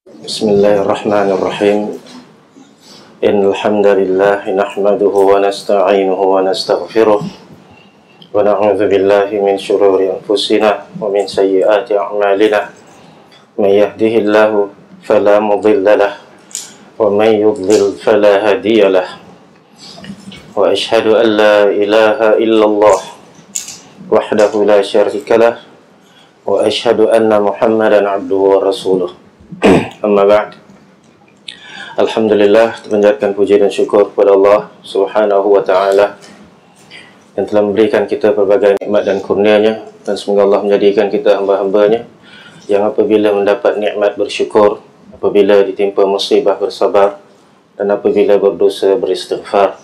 Bismillahirrahmanirrahim. Innal hamdalillah nahmaduhu wa nasta'inuhu wa nastaghfiruh wa na'udzu billahi min shururi anfusina wa min sayyiati a'malina. May yahdihillahu fala mudilla lahu wa may yudlil fala hadiya lahu. Wa ashhadu an la ilaha illallah wahdahu la syarika lahu wa ashhadu anna Muhammadan abduhu wa rasuluh. Amma ba'd. Alhamdulillah, panjatkan puji dan syukur kepada Allah Subhanahu wa ta'ala yang telah memberikan kita berbagai nikmat dan kurnia-Nya, dan semoga Allah menjadikan kita hamba-hambanya yang apabila mendapat nikmat bersyukur, apabila ditimpa musibah bersabar, dan apabila berdosa beristighfar.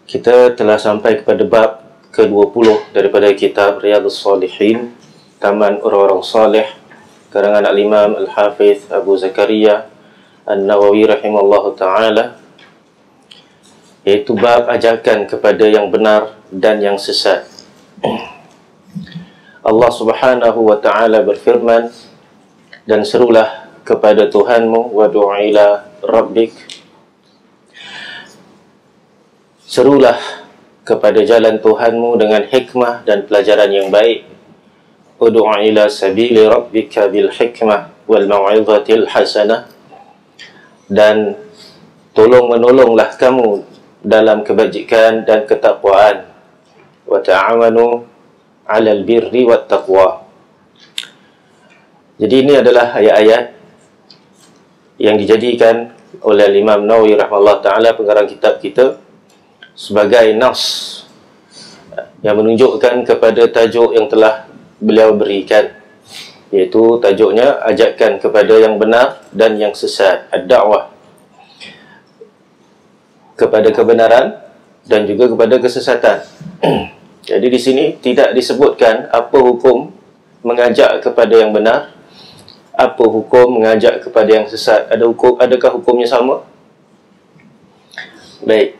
Kita telah sampai kepada bab ke-20 daripada kitab Riyadhus Shalihin, Taman Orang-Orang Saleh, karangan Al-Imam Al-Hafiz Abu Zakaria An-Nawawi rahimallahu ta'ala, iaitu bab ajakan kepada yang benar dan yang sesat. Allah Subhanahu wa ta'ala berfirman, dan serulah kepada Tuhanmu, wa du'ila rabbik, serulah kepada jalan Tuhanmu dengan hikmah dan pelajaran yang baik. Ud'u ila sabili rabbika bil hikmah wal mau'izatil hasanah, dan tolong menolonglah kamu dalam kebajikan dan ketakwaan. Wa ta'awanu 'alal birri wat taqwa. Jadi ini adalah ayat-ayat yang dijadikan oleh Imam Nawawi rahimahullah ta'ala, pengarang kitab kita, sebagai nas yang menunjukkan kepada tajuk yang telah beliau berikan, iaitu tajuknya ajakan kepada yang benar dan yang sesat, ad-da'wah kepada kebenaran dan juga kepada kesesatan. Jadi di sini tidak disebutkan apa hukum mengajak kepada yang benar, apa hukum mengajak kepada yang sesat. Adakah hukumnya sama? Baik.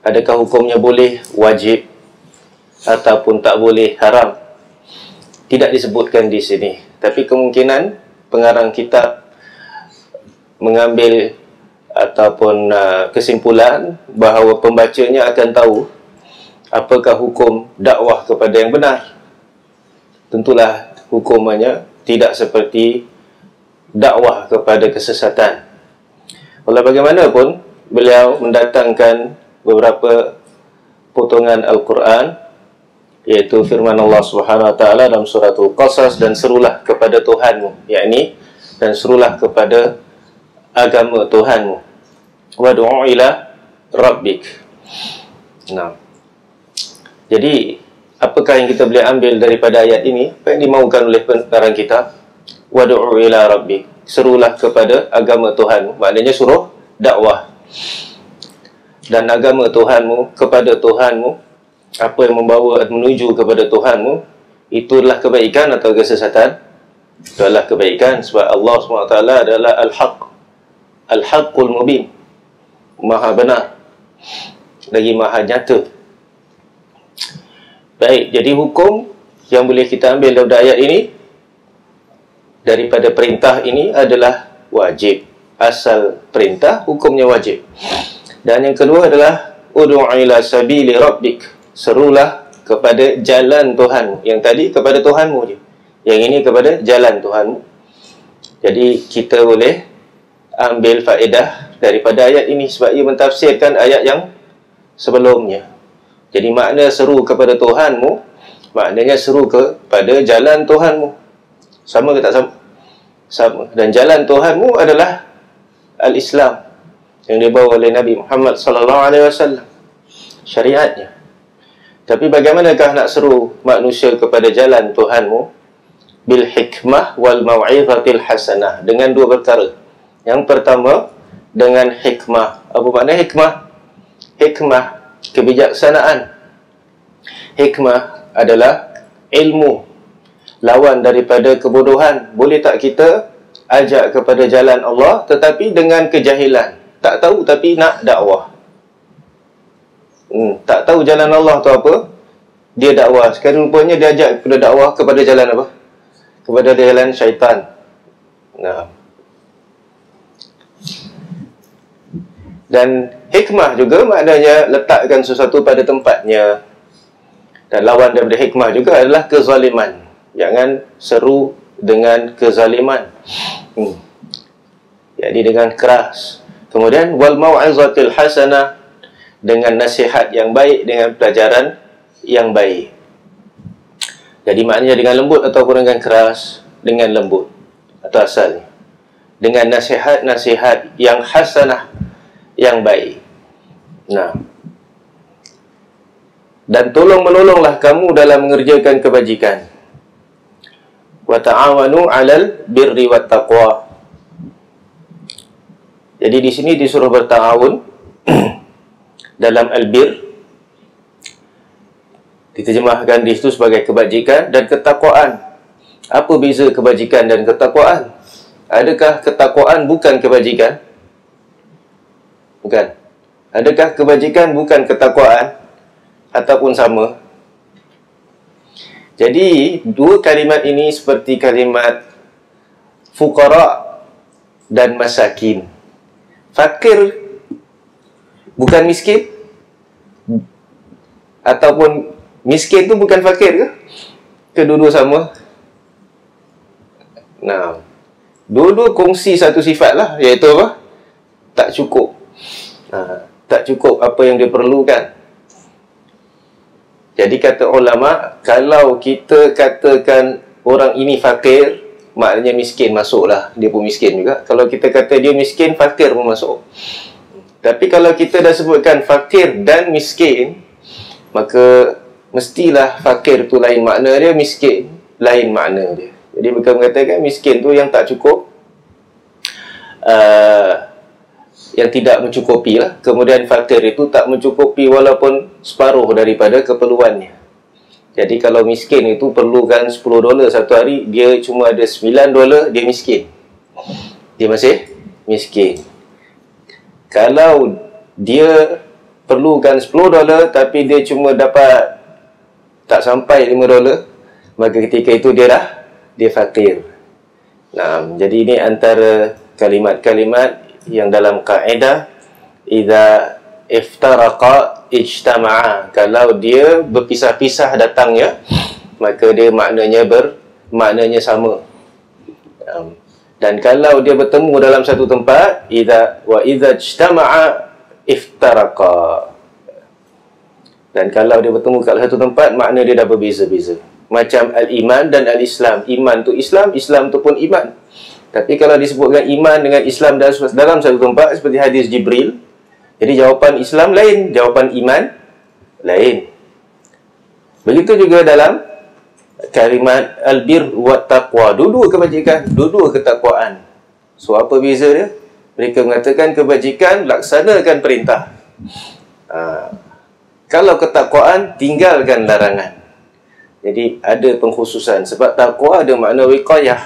Adakah hukumnya boleh, wajib, ataupun tak boleh, haram? Tidak disebutkan di sini. Tapi kemungkinan pengarang kitab mengambil ataupun kesimpulan bahawa pembacanya akan tahu apakah hukum dakwah kepada yang benar. Tentulah hukumannya tidak seperti dakwah kepada kesesatan. Walau bagaimanapun, beliau mendatangkan beberapa potongan Al-Quran, iaitu firman Allah Subhanahu wa ta'ala dalam suratul Qasas, dan serulah kepada Tuhanmu, yakni dan serulah kepada agama Tuhanmu, wad'u ila rabbik. Nah, jadi apakah yang kita boleh ambil daripada ayat ini? Apa yang dimaukan oleh pengarang kitab? Wad'u ila rabbik, serulah kepada agama Tuhanmu, maknanya suruh dakwah. Dan agama Tuhanmu, kepada Tuhanmu, apa yang membawa menuju kepada Tuhanmu, itu adalah kebaikan atau kesesatan? Itu adalah kebaikan, sebab Allah SWT adalah Al-Haq, Al-Haqqul Mubin, Maha benar lagi Maha nyata. Baik, jadi hukum yang boleh kita ambil daripada ayat ini, daripada perintah ini, adalah wajib. Asal perintah, hukumnya wajib. Dan yang kedua adalah ud'u ila sabili rabbik, serulah kepada jalan Tuhanmu. Yang tadi kepada Tuhanmu je, yang ini kepada jalan Tuhanmu. Jadi kita boleh ambil faedah daripada ayat ini, sebab ia mentafsirkan ayat yang sebelumnya. Jadi makna seru kepada Tuhanmu, maknanya seru kepada jalan Tuhanmu. Sama ke tak sama? Sama. Dan jalan Tuhanmu adalah Al-Islam yang dibawa oleh Nabi Muhammad SAW, syariatnya. Tapi bagaimanakah nak seru manusia kepada jalan Tuhanmu? Bil hikmah wal mau'izatil hasanah, dengan dua perkara. Yang pertama, dengan hikmah. Apa makna hikmah? Hikmah, kebijaksanaan. Hikmah adalah ilmu, lawan daripada kebodohan. Boleh tak kita ajak kepada jalan Allah tetapi dengan kejahilan? Tak tahu tapi nak dakwah. Tak tahu jalan Allah tu apa, dia dakwah. Sekarang rupanya dia ajak kepada dakwah kepada jalan apa? kepada jalan syaitan. Nah. Dan hikmah juga maknanya letakkan sesuatu pada tempatnya. Dan lawan daripada hikmah juga adalah kezaliman. Jangan seru dengan kezaliman. Jadi dengan keras. Kemudian wal mau'izatil hasanah, dengan nasihat yang baik, dengan pelajaran yang baik. Jadi maknanya dengan lembut ataupun dengan keras, dengan lembut atau asalnya. Dengan nasihat-nasihat yang hasanah, yang baik. Nah. Dan tolong-menolonglah kamu dalam mengerjakan kebajikan. Wa ta'awanu 'alal birri wat taqwa. Jadi di sini disuruh berta'awun dalam al-bir, diterjemahkan di situ sebagai kebajikan dan ketakwaan. Apa beza kebajikan dan ketakwaan? Adakah ketakwaan bukan kebajikan? Bukan. Adakah kebajikan bukan ketakwaan? Ataupun sama? Jadi dua kalimat ini seperti kalimat fuqara dan masakin. Fakir bukan miskin, ataupun miskin tu bukan fakir ke? Kedua-dua sama. Nah, dua-dua kongsi satu sifat lah, iaitu apa? Tak cukup. Tak cukup apa yang dia perlukan. Jadi kata ulama, kalau kita katakan orang ini fakir, maknanya miskin masuklah, dia pun miskin juga. Kalau kita kata dia miskin, fakir pun masuk. Tapi kalau kita dah sebutkan fakir dan miskin, maka mestilah fakir tu lain makna dia, miskin lain makna dia. Jadi bukan mengatakan miskin tu yang tak cukup, yang tidak mencukupi lah. Kemudian fakir itu tak mencukupi walaupun separuh daripada keperluannya. Jadi kalau miskin itu perlukan $10 satu hari, dia cuma ada $9, dia miskin. Dia masih miskin. Kalau dia perlukan $10 tapi dia cuma dapat tak sampai $5, maka ketika itu dia fakir. Nah, jadi ini antara kalimat-kalimat yang dalam kaedah idza iftaraqa ijtama'a. Kalau dia berpisah-pisah datangnya, maka dia maknanya sama. Dan kalau dia bertemu dalam satu tempat, idza ijtama'a iftaraqa. Dan kalau dia bertemu kat satu tempat, makna dia dah berbeza-beza. Macam al-iman dan al-islam. Iman tu Islam, Islam tu pun iman. Tapi kalau disebutkan iman dengan Islam dalam satu tempat, seperti hadis Jibril, jadi jawapan Islam lain, jawapan iman lain. Begitu juga dalam kalimat al-bir wa taqwa. Dua-dua kebajikan, dua-dua ketakwaan. So apa beza dia? Mereka mengatakan kebajikan laksanakan perintah. Kalau ketakwaan tinggalkan larangan. Jadi ada pengkhususan. Sebab takwa ada makna wiqayah,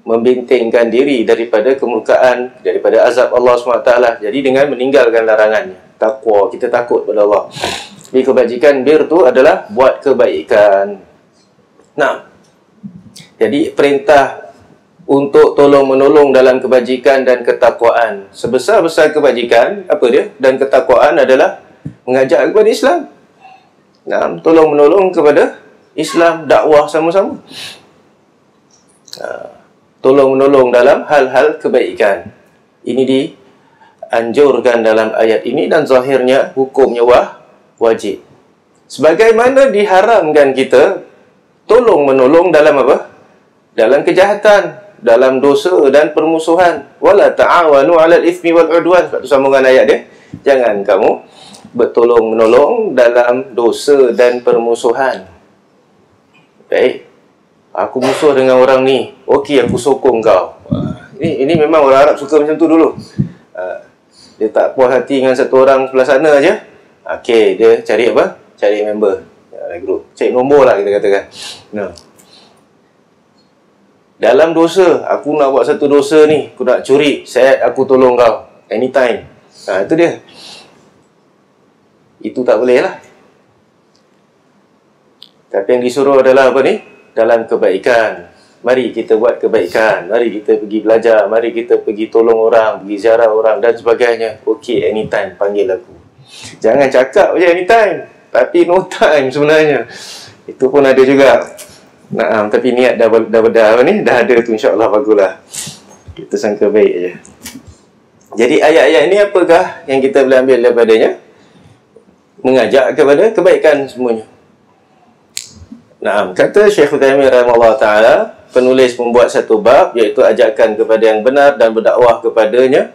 membentengkan diri daripada kemurkaan, daripada azab Allah SWT. Jadi dengan meninggalkan larangannya, takwa, kita takut pada Allah. Jadi kebajikan bir tu adalah buat kebaikan. Nah, jadi perintah untuk tolong-menolong dalam kebajikan dan ketakwaan. Sebesar-besar kebajikan, apa dia? Dan ketakwaan adalah mengajak kepada Islam. Nah, tolong-menolong kepada Islam, dakwah sama-sama. Tolong-menolong dalam hal-hal kebaikan. Ini dianjurkan dalam ayat ini dan zahirnya hukumnya wajib. Sebagaimana diharamkan kita tolong-menolong dalam apa? Dalam kejahatan, dalam dosa dan permusuhan. Wala ta'awanu 'alal itsmi wal 'udwan. Satu sambungan ayat dia. Jangan kamu bertolong-menolong dalam dosa dan permusuhan. Baik. Aku musuh dengan orang ni. Okey, aku sokong kau. Ini memang orang Arab suka macam tu dulu. Dia tak puas hati dengan satu orang sebelah sana aja. Okey, dia cari apa? Cari member. Group. Cari nombor lah kita katakan. Nah. Dalam dosa, aku nak buat satu dosa ni. Aku nak curi. Aku tolong kau. Anytime. Itu dia. Itu tak boleh lah. Tapi yang disuruh adalah apa ni? Dalam kebaikan. Mari kita buat kebaikan, mari kita pergi belajar, mari kita pergi tolong orang, pergi ziarah orang dan sebagainya. Okey, anytime panggil aku. Jangan cakap je anytime, tapi no time sebenarnya. Itu pun ada juga. Nah, tapi niat dah ada tu, insya-Allah baguslah. Kita sangka baik je. Jadi ayat-ayat ini apakah yang kita boleh ambil daripadanya? Mengajak kepada kebaikan semuanya. Nah, kata Syekh Utsaimin rahimahullah taala, penulis membuat satu bab iaitu ajakan kepada yang benar dan berdakwah kepadanya.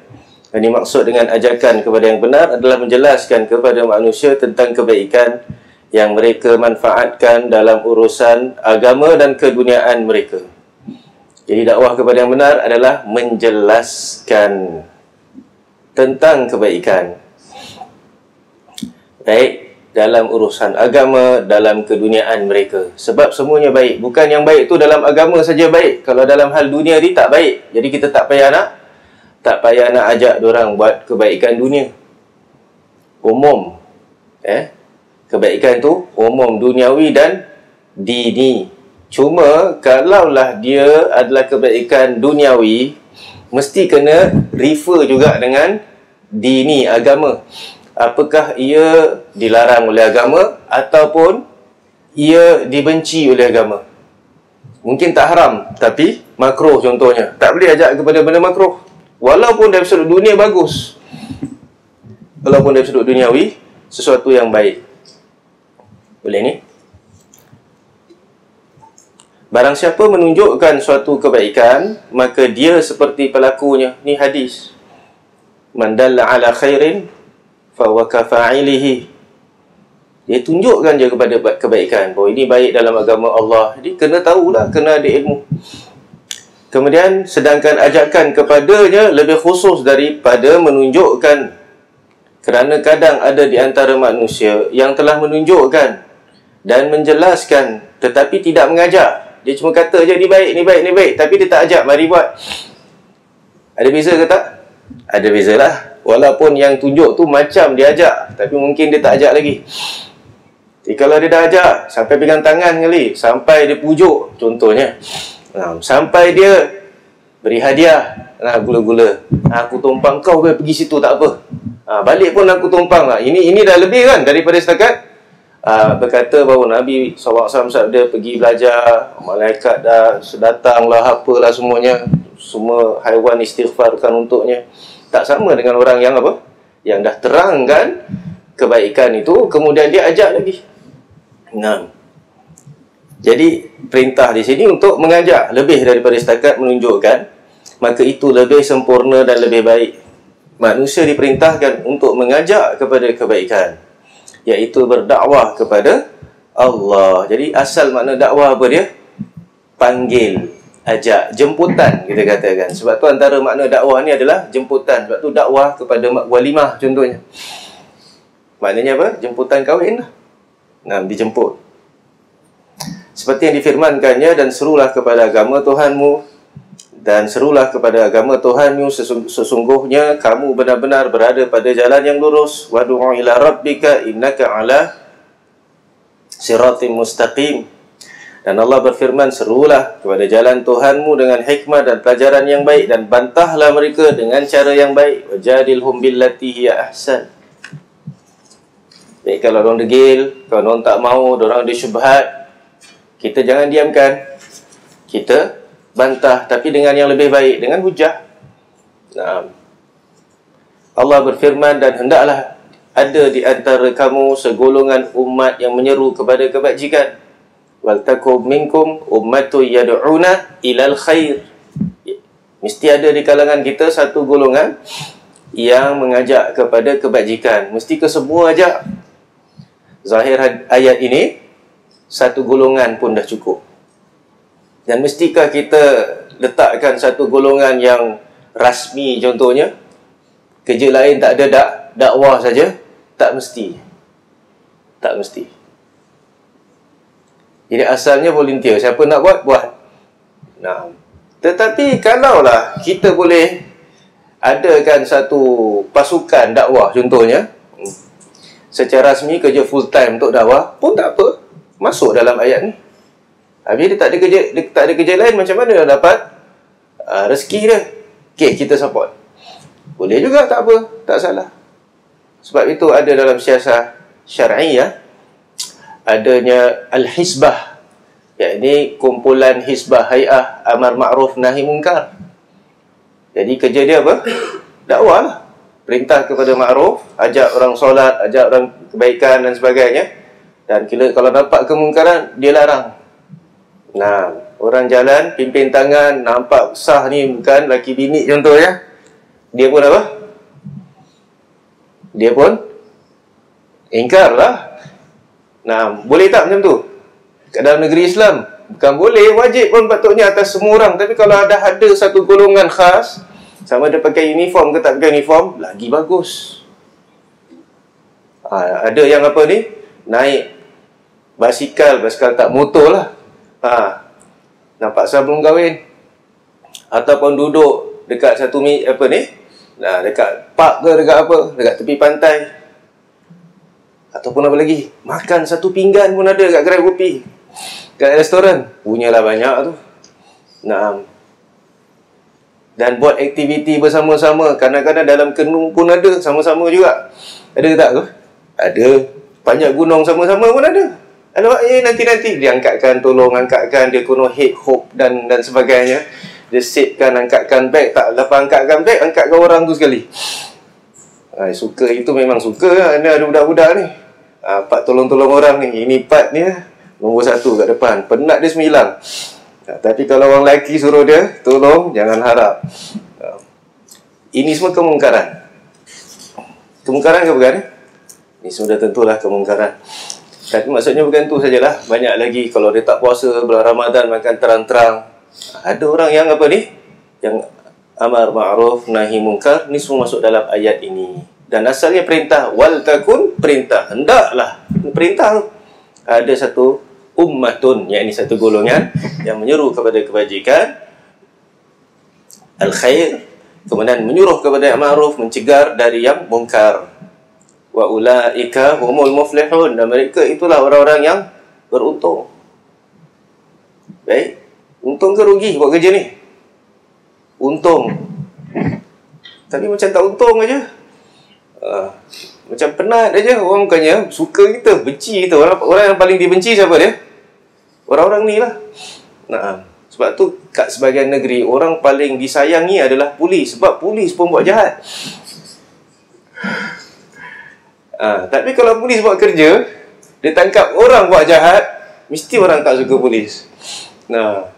Yang dimaksud dengan ajakan kepada yang benar adalah menjelaskan kepada manusia tentang kebaikan yang mereka manfaatkan dalam urusan agama dan keduniaan mereka. Jadi dakwah kepada yang benar adalah menjelaskan tentang kebaikan, baik dalam urusan agama, dalam keduniaan mereka. Sebab semuanya baik. Bukan yang baik tu dalam agama saja baik. Kalau dalam hal dunia ni tak baik. Jadi kita tak payah nak ajak diorang buat kebaikan dunia. Umum. Kebaikan tu umum, duniawi dan dini. Cuma kalaulah dia adalah kebaikan duniawi, mesti kena refer juga dengan dini, agama. Apakah ia dilarang oleh agama ataupun ia dibenci oleh agama. Mungkin tak haram, tapi makruh contohnya. Tak boleh ajak kepada benda makruh. Walaupun dari sudut dunia bagus. Walaupun dari sudut duniawi, sesuatu yang baik. Boleh ni? Barang siapa menunjukkan suatu kebaikan, maka dia seperti pelakunya. Ni hadis. Man dalla ala khairin fahuwa kafa'ilihi. Dia tunjukkan je kepada kebaikan, bahawa ini baik dalam agama Allah. Jadi kena tahulah, kena ada ilmu. Kemudian sedangkan ajakan kepadanya lebih khusus daripada menunjukkan. Kerana kadang ada di antara manusia yang telah menunjukkan dan menjelaskan tetapi tidak mengajak. Dia cuma kata je ni baik, ni baik, ni baik, tapi dia tak ajak, mari buat. Ada beza ke tak? Ada bezalah. Walaupun yang tunjuk tu macam dia ajak, tapi mungkin dia tak ajak lagi. Jadi kalau dia dah ajak, sampai pegang tangan kali, sampai dia pujuk contohnya, sampai dia beri hadiah, gula-gula, aku tumpang kau pergi situ tak apa, balik pun aku tumpang lah. Ini dah lebih kan daripada setakat berkata bahawa Nabi SAW sabda pergi belajar, malaikat dah sedatang lah, apalah semuanya, semua haiwan istighfarkan untuknya. Tak sama dengan orang yang apa? Yang dah terangkan kebaikan itu, kemudian dia ajak lagi. Jadi perintah di sini untuk mengajak lebih daripada setakat menunjukkan, maka itu lebih sempurna dan lebih baik. Manusia diperintahkan untuk mengajak kepada kebaikan, iaitu berdakwah kepada Allah. Jadi asal makna dakwah apa dia? Panggil, ajak, jemputan kita katakan. Sebab tu antara makna dakwah ni adalah jemputan. Sebab tu dakwah kepada walimah contohnya. Maknanya apa? Jemputan kahwin lah. Dijemput. Seperti yang difirmankannya, dan serulah kepada agama Tuhanmu, dan serulah kepada agama Tuhanmu, sesungguhnya kamu benar-benar berada pada jalan yang lurus. Wadu'u ila rabbika innaka ala siratim mustaqim. Dan Allah berfirman, serulah kepada jalan Tuhanmu dengan hikmah dan pelajaran yang baik, dan bantahlah mereka dengan cara yang baik. Wajadilhum billati hiya ahsan. Jadi kalau orang degil, kalau orang tak mau, orang ada syubhat, kita jangan diamkan. Kita bantah, tapi dengan yang lebih baik, dengan hujah. Allah berfirman, dan hendaklah ada di antara kamu segolongan umat yang menyeru kepada kebajikan. Wal takum minkum ummatu yad'una ilal khair. Mesti ada di kalangan kita satu golongan yang mengajak kepada kebajikan. Mesti ke semua ajak. Zahir ayat ini, satu golongan pun dah cukup. Dan mestikah kita letakkan satu golongan yang rasmi contohnya, kerja lain tak ada, dakwah saja? Tak mesti. Tak mesti. Jadi asalnya volunteer. Siapa nak buat, buat. Tetapi kalaulah kita boleh adakan satu pasukan dakwah contohnya, secara rasmi kerja full time untuk dakwah pun tak apa, masuk dalam ayat ni. Habis dia tak ada kerja lain, macam mana dia dapat rezeki dia? Okey, kita support. Boleh juga, tak apa, tak salah. Sebab itu ada dalam siasah syar'iyah adanya al-hisbah, yakni kumpulan hisbah, hai'ah amar ma'ruf nahi munkar. Jadi kerja dia apa? Dakwah lah. Perintah kepada ma'ruf, ajak orang solat, ajak orang kebaikan dan sebagainya. Dan kalau dapat kemungkaran, dia larang. Nah, orang jalan, pimpin tangan, nampak sah ni bukan laki bini contohnya. Dia pun apa? Dia pun ingkar lah. Nah, boleh tak macam tu? Kat dalam negeri Islam, bukan boleh, wajib pun patutnya atas semua orang. Tapi kalau ada satu golongan khas, sama dia pakai uniform ke tak pakai uniform, lagi bagus. Ada yang apa ni? Naik basikal tak motor lah. Nampak sah belum kahwin. Ataupun duduk dekat satu dekat park ke dekat apa, dekat tepi pantai. Ataupun apa lagi, makan satu pinggan pun ada kat kedai kopi, kat restoran. Punyalah banyak tu. Nah, dan buat aktiviti bersama-sama. Kadang-kadang dalam kenung pun ada, sama-sama juga. Ada ke tak tu? Ada. Panjat gunung sama-sama pun ada. Nanti dia tolong angkatkan, dia kuno head hope dan sebagainya. Dia setkan, angkatkan beg. Tak lepas angkatkan beg, angkatkan orang tu sekali. Suka itu memang suka lah. Ini ada budak-budak ni, part tolong-tolong orang ni. Ini part ni nombor 1 kat depan. Penat dia semilang. Tapi kalau orang lelaki suruh dia tolong, jangan harap. Ini semua kemungkaran. Kemungkaran ke bukan? Ini sudah tentulah kemungkaran. Tapi maksudnya bukan tu sajalah. Banyak lagi. Kalau dia tak puasa bulan Ramadan, makan terang-terang. Ada orang yang apa ni, yang amar ma'ruf nahi munkar. Ni semua masuk dalam ayat ini. Dan asalnya perintah, wal takun, perintah, hendaklah. Perintah tu ada satu ummatun, yakni satu golongan yang menyeru kepada kebajikan, al-khair, kemudian menyuruh kepada yang ma'ruf, mencegah dari yang munkar. Wa ulaika humul muflihun, dan mereka itulah orang-orang yang beruntung. Baik, untung ke rugi buat kerja ni? Untung. Tapi macam tak untung aja. Macam penat aja. Orang bukannya suka kita, benci kita. Orang yang paling dibenci siapa dia? Orang-orang ni lah. Nah, sebab tu kat sebahagian negeri, orang paling disayangi adalah polis. Sebab polis pun buat jahat. Tapi kalau polis buat kerja, dia tangkap orang buat jahat, mesti orang tak suka polis. Nah,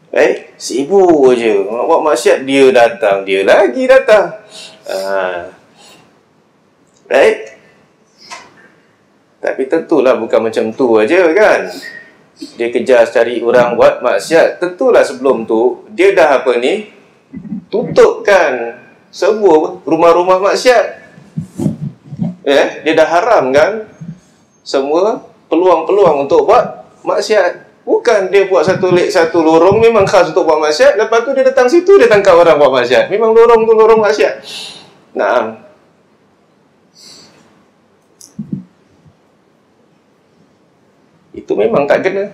baik, sibuk je. Buat maksiat, dia datang, dia lagi datang. Baik. Tapi tentulah bukan macam tu aja kan. Dia kejar cari orang buat maksiat. Tentulah sebelum tu dia dah apa ni, tutupkan semua rumah-rumah maksiat. Dia dah haramkan semua peluang-peluang untuk buat maksiat. Bukan dia buat satu lorong memang khas untuk buat maksiat, lepas tu dia datang situ, dia tangkap orang buat maksiat. Memang lorong tu lorong maksiat. Nah, itu memang tak kena.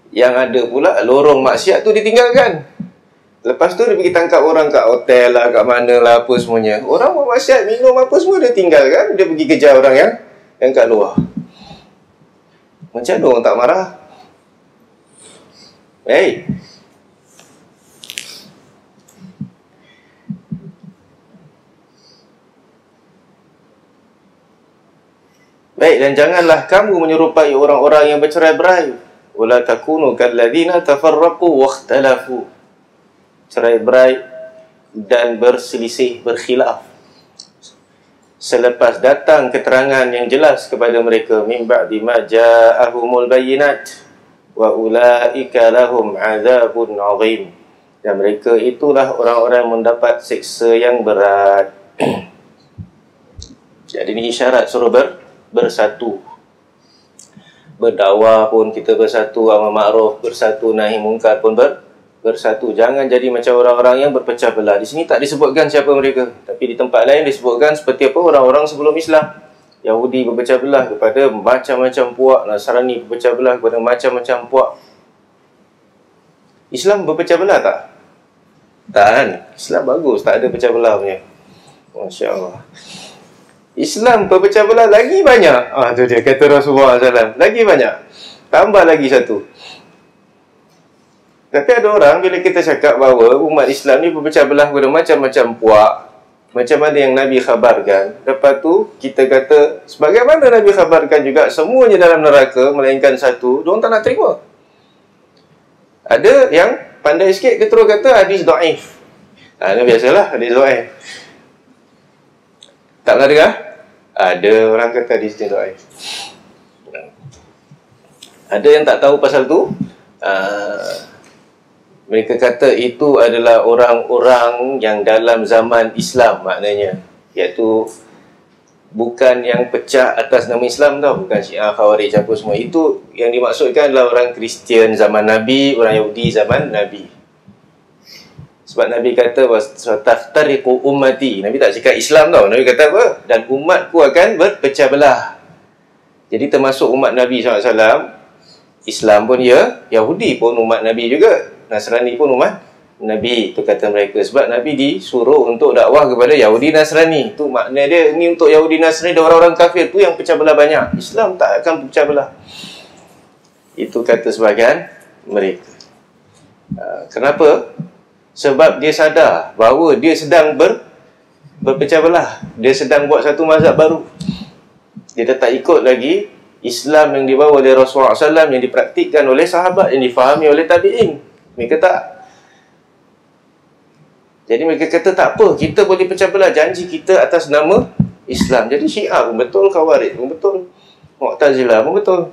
Yang ada pula lorong maksiat tu ditinggalkan. Lepas tu dia pergi tangkap orang kat hotel lah, kat mana lah, apa semuanya. Orang buat maksiat, minum apa semua dia tinggalkan. Dia pergi kejar orang yang kat luar. Macam mana orang tak marah? Baik, dan janganlah kamu menyerupai orang-orang yang bercerai-berai. Wala takunu kalladzina tafarraqu wakhtalafu. Cerai-berai dan berselisih, berkhilaf. Selepas datang keterangan yang jelas kepada mereka, min ba'di ma ja'ahumul bayyinat wa ulaika lahum 'adzabun 'adzim. Dan mereka itulah orang-orang yang mendapat siksa yang berat. Jadi ini isyarat suruh bersatu. Berdakwah pun kita bersatu, amar ma'ruf bersatu, nahi munkar pun bersatu. Jangan jadi macam orang-orang yang berpecah belah. Di sini tak disebutkan siapa mereka, tapi di tempat lain disebutkan seperti apa orang-orang sebelum Islam. Yahudi berpecah belah kepada macam-macam puak, Nasrani berpecah belah kepada macam-macam puak. Islam berpecah belah tak? Tak kan? Islam bagus, tak ada pecah belah punya. Masya Allah. Islam berpecah belah lagi banyak. Tu dia kata Rasulullah SAW. Lagi banyak. Tambah lagi satu. Tapi ada orang bila kita cakap bahawa umat Islam ni berpecah belah kepada macam-macam puak, macam mana yang Nabi khabarkan, lepas tu kita kata sebagaimana Nabi khabarkan juga semuanya dalam neraka melainkan satu, diorang tak nak terima. Ada yang pandai sikit, dia terus kata hadis daif. Ini biasalah, hadis daif. Tak pernah dengar? Ada orang kata hadis daif. Ada yang tak tahu pasal tu. Mereka kata itu adalah orang-orang yang dalam zaman Islam, maknanya, iaitu bukan yang pecah atas nama Islam tau, bukan Syiah, Khawarij apa semua. Itu yang dimaksudkan adalah orang Kristian zaman Nabi, orang Yahudi zaman Nabi. Sebab Nabi kata wataftariqu ummati. Nabi tak cakap Islam tau. Nabi kata apa? Dan umatku akan berpecah belah. Jadi termasuk umat Nabi SAW, Islam pun ya, Yahudi pun umat Nabi juga, Nasrani pun umat Nabi. Itu kata mereka. Sebab Nabi disuruh untuk dakwah kepada Yahudi Nasrani. Itu makna dia, ni untuk Yahudi Nasrani dan orang-orang kafir. Tu yang pecah belah banyak. Islam tak akan pecah belah. Itu kata sebahagian mereka. Kenapa? Sebab dia sadar bahawa dia sedang berpecah belah. Dia sedang buat satu mazhab baru. Dia tak ikut lagi Islam yang dibawa oleh Rasulullah SAW, yang dipraktikkan oleh sahabat, yang difahami oleh tabi'in. Mereka tak. Jadi mereka kata tak apa, kita boleh pecah belah janji kita atas nama Islam. Jadi Syiah pun betul, Khawarij pun betul, Mu'tazilah pun betul.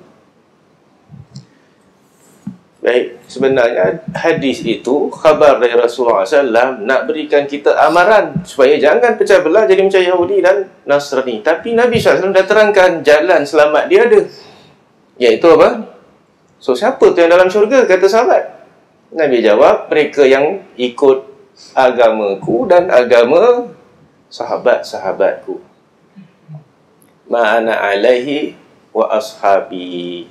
Baik, sebenarnya hadis itu khabar dari Rasulullah SAW nak berikan kita amaran supaya jangan pecah belah jadi macam Yahudi dan Nasrani. Tapi Nabi SAW dah terangkan jalan selamat dia ada, iaitu apa? So siapa tu yang dalam syurga? Kata sahabat. Nabi jawab, mereka yang ikut agamaku dan agama sahabat-sahabatku. Ma'ana alaihi wa ashabi.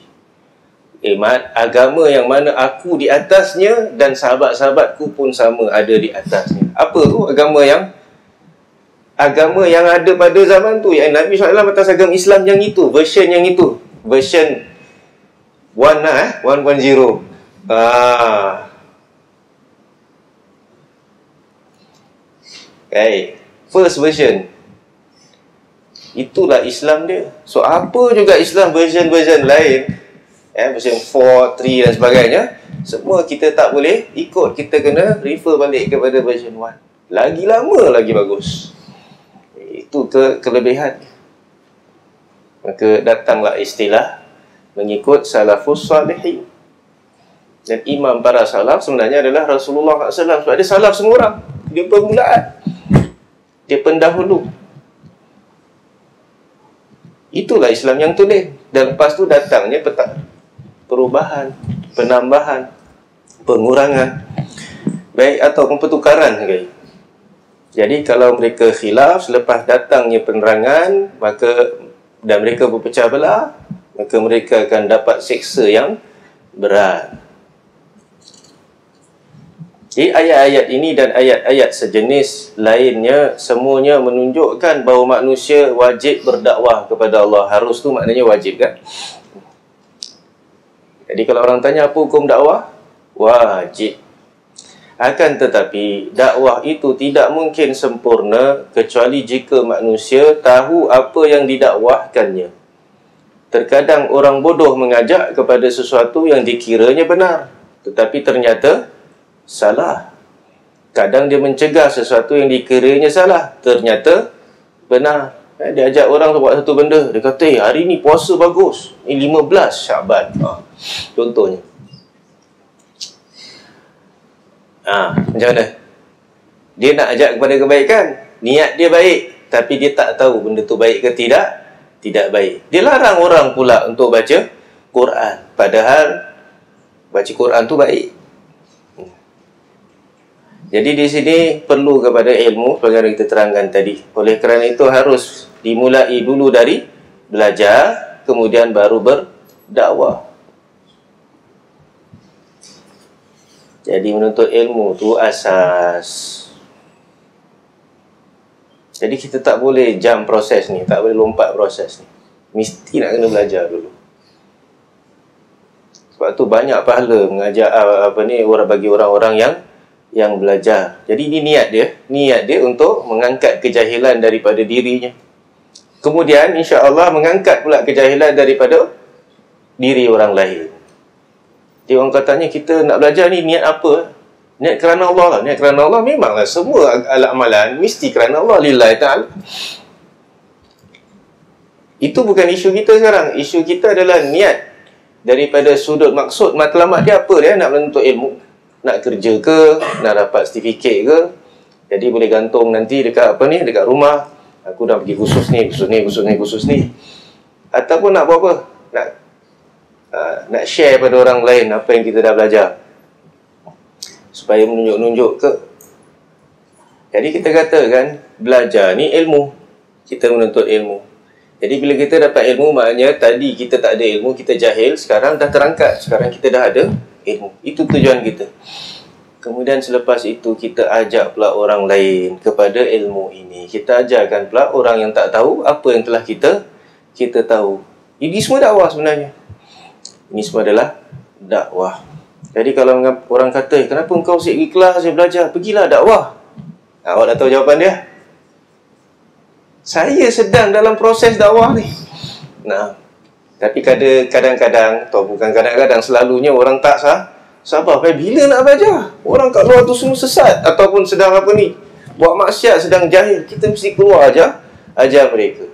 Agama yang mana aku di atasnya dan sahabat-sahabatku pun sama ada di atasnya. Apa tu agama yang ada pada zaman tu? Yang Nabi SAW atas agama Islam yang itu, version yang itu, version 1.0. Okay, first version. Itulah Islam dia. So apa juga Islam version-version lain, version 4, 3 dan sebagainya, semua kita tak boleh ikut. Kita kena refer balik kepada version 1. Lagi lama lagi bagus. Itu kelebihan. Maka datanglah istilah mengikut salafus salihin. Dan imam para salaf sebenarnya adalah Rasulullah SAW. Sebab dia salaf semua orang. Dia permulaan, dia pendahulu. Itulah Islam yang tulen. Dan lepas tu datangnya perubahan, penambahan, pengurangan, baik ataupun pertukaran. Jadi kalau mereka khilaf selepas datangnya penerangan, maka dan mereka berpecah belah, maka mereka akan dapat siksa yang berat. Jadi ayat-ayat ini dan ayat-ayat sejenis lainnya semuanya menunjukkan bahawa manusia wajib berdakwah kepada Allah. Harus tu maknanya wajib kan? Jadi kalau orang tanya apa hukum dakwah? Wajib. Akan tetapi dakwah itu tidak mungkin sempurna kecuali jika manusia tahu apa yang didakwahkannya. Terkadang orang bodoh mengajak kepada sesuatu yang dikiranya benar, tetapi ternyata salah. Kadang dia mencegah sesuatu yang dikiranya salah, ternyata benar. Dia ajak orang buat satu benda, dia kata, hari ni puasa bagus, ini 15 Syaban, contohnya. Macam mana? Dia nak ajak kepada kebaikan, niat dia baik, tapi dia tak tahu benda tu baik ke tidak baik. Dia larang orang pula untuk baca Quran, padahal baca Quran tu baik. Jadi di sini perlu kepada ilmu, seperti yang kita terangkan tadi. Oleh kerana itu harus dimulai dulu dari belajar, kemudian baru berdakwah. Jadi menuntut ilmu tu asas. Jadi kita tak boleh jump proses ni, tak boleh lompat proses ni. Mesti nak kena belajar dulu. Sebab tu banyak pahala mengajar bagi orang-orang yang belajar. Jadi ini niat dia untuk mengangkat kejahilan daripada dirinya. Kemudian insya-Allah mengangkat pula kejahilan daripada diri orang lain. Jadi orang katanya kita nak belajar ni niat apa? Niat kerana Allah lah. Niat kerana Allah memanglah semua amalan mesti kerana Allah, lillahi ta'ala. Itu bukan isu kita sekarang. Isu kita adalah niat. Daripada sudut maksud matlamat dia apa, dia nak menuntut ilmu, nak kerja ke, nak dapat sertifikat ke. Jadi boleh gantung nanti dekat dekat rumah, aku dah pergi khusus ni. Ataupun nak buat apa? Nak share pada orang lain apa yang kita dah belajar, supaya menunjuk-nunjuk ke. Jadi kita katakan belajar ni ilmu, kita menuntut ilmu. Jadi bila kita dapat ilmu, maknanya tadi kita tak ada ilmu, kita jahil, sekarang dah terangkat, sekarang kita dah ada ilmu. Itu tujuan kita. Kemudian selepas itu kita ajak pula orang lain kepada ilmu ini. Kita ajarkan pula orang yang tak tahu apa yang telah kita tahu. Ini semua dakwah sebenarnya. Ini semua adalah dakwah. Jadi kalau orang kata, kenapa engkau asyik ikhlas saya belajar? Pergilah dakwah. Awak dah tahu jawapan dia? Saya sedang dalam proses dakwah ni. Nah, tapi kadang-kadang, atau bukan kadang-kadang, selalunya orang tak sabar. Bila nak belajar? Orang kat luar tu semua sesat, ataupun sedang buat maksiat, sedang jahil. Kita mesti keluar ajar mereka.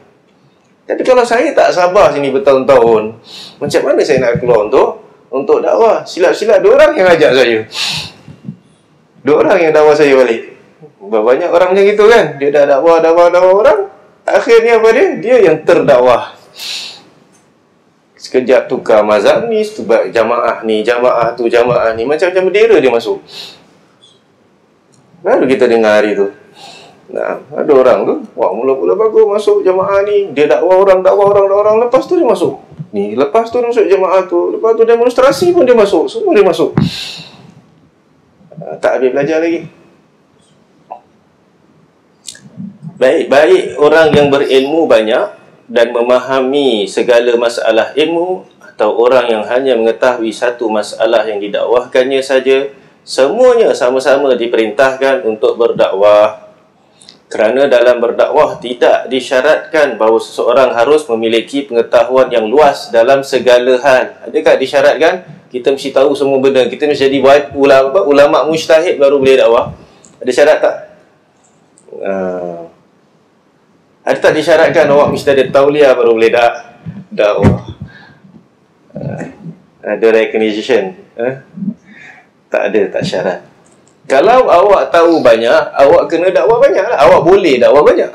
Tapi kalau saya tak sabar sini bertahun-tahun, macam mana saya nak keluar untuk dakwah? Silap-silap dua orang yang ajak saya. Dua orang yang dakwah saya balik. Banyak orang macam itu kan. Dia dah dakwah orang. Akhirnya apa dia? Dia yang terdakwah. Sekejap tukar mazhab ni, jamaah ni, jamaah tu, jamaah ni. Macam-macam bendera dia masuk. Baru kita dengar hari tu. Nah, ada orang tu, mula-mula bagus masuk jamaah ni. Dia dakwah orang. Lepas tu dia masuk ni, lepas tu dia masuk jamaah tu. Lepas tu demonstrasi pun dia masuk. Semua dia masuk. Tak habis belajar lagi. Baik orang yang berilmu banyak dan memahami segala masalah ilmu, atau orang yang hanya mengetahui satu masalah yang didakwahkannya saja, semuanya sama-sama diperintahkan untuk berdakwah. Kerana dalam berdakwah tidak disyaratkan bahawa seseorang harus memiliki pengetahuan yang luas dalam segala hal. Adakah disyaratkan kita mesti tahu semua benda? Kita mesti jadi ulama mujtahid baru boleh dakwah? Ada syarat tak? Ada tak disyaratkan awak mesti ada tauliah baru boleh dakwah? Ada recognition? Tak ada, tak syarat. Kalau awak tahu banyak, awak kena dakwah banyak lah. Awak boleh dakwah banyak.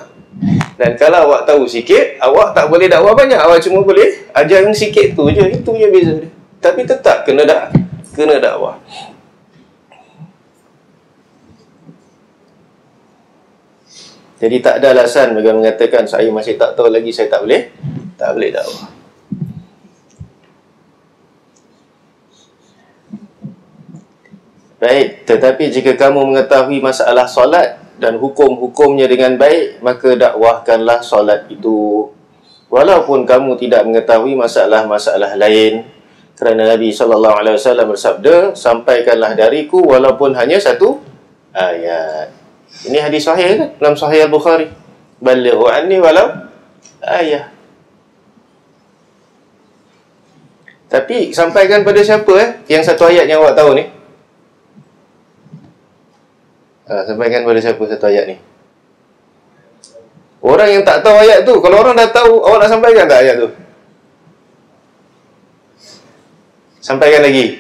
Dan kalau awak tahu sikit, awak tak boleh dakwah banyak. Awak cuma boleh ajar yang sikit tu je. Itu je beza dia. Tapi tetap kena dakwah. Jadi tak ada alasan bagi mengatakan saya masih tak tahu lagi, saya tak boleh dakwah. Baik, tetapi jika kamu mengetahui masalah solat dan hukum-hukumnya dengan baik, maka dakwahkanlah solat itu. Walaupun kamu tidak mengetahui masalah-masalah lain. Kerana Nabi SAW bersabda, sampaikanlah dariku walaupun hanya satu ayat. Ini hadis sahih kan? Dalam Sahih Al-Bukhari. Balighu anni walau ayat. Tapi sampaikan pada siapa Yang satu ayat yang awak tahu ni? Sampaikan pada siapa satu ayat ni? Orang yang tak tahu ayat tu. Kalau orang dah tahu, awak nak sampaikan tak ayat tu? Sampaikan lagi.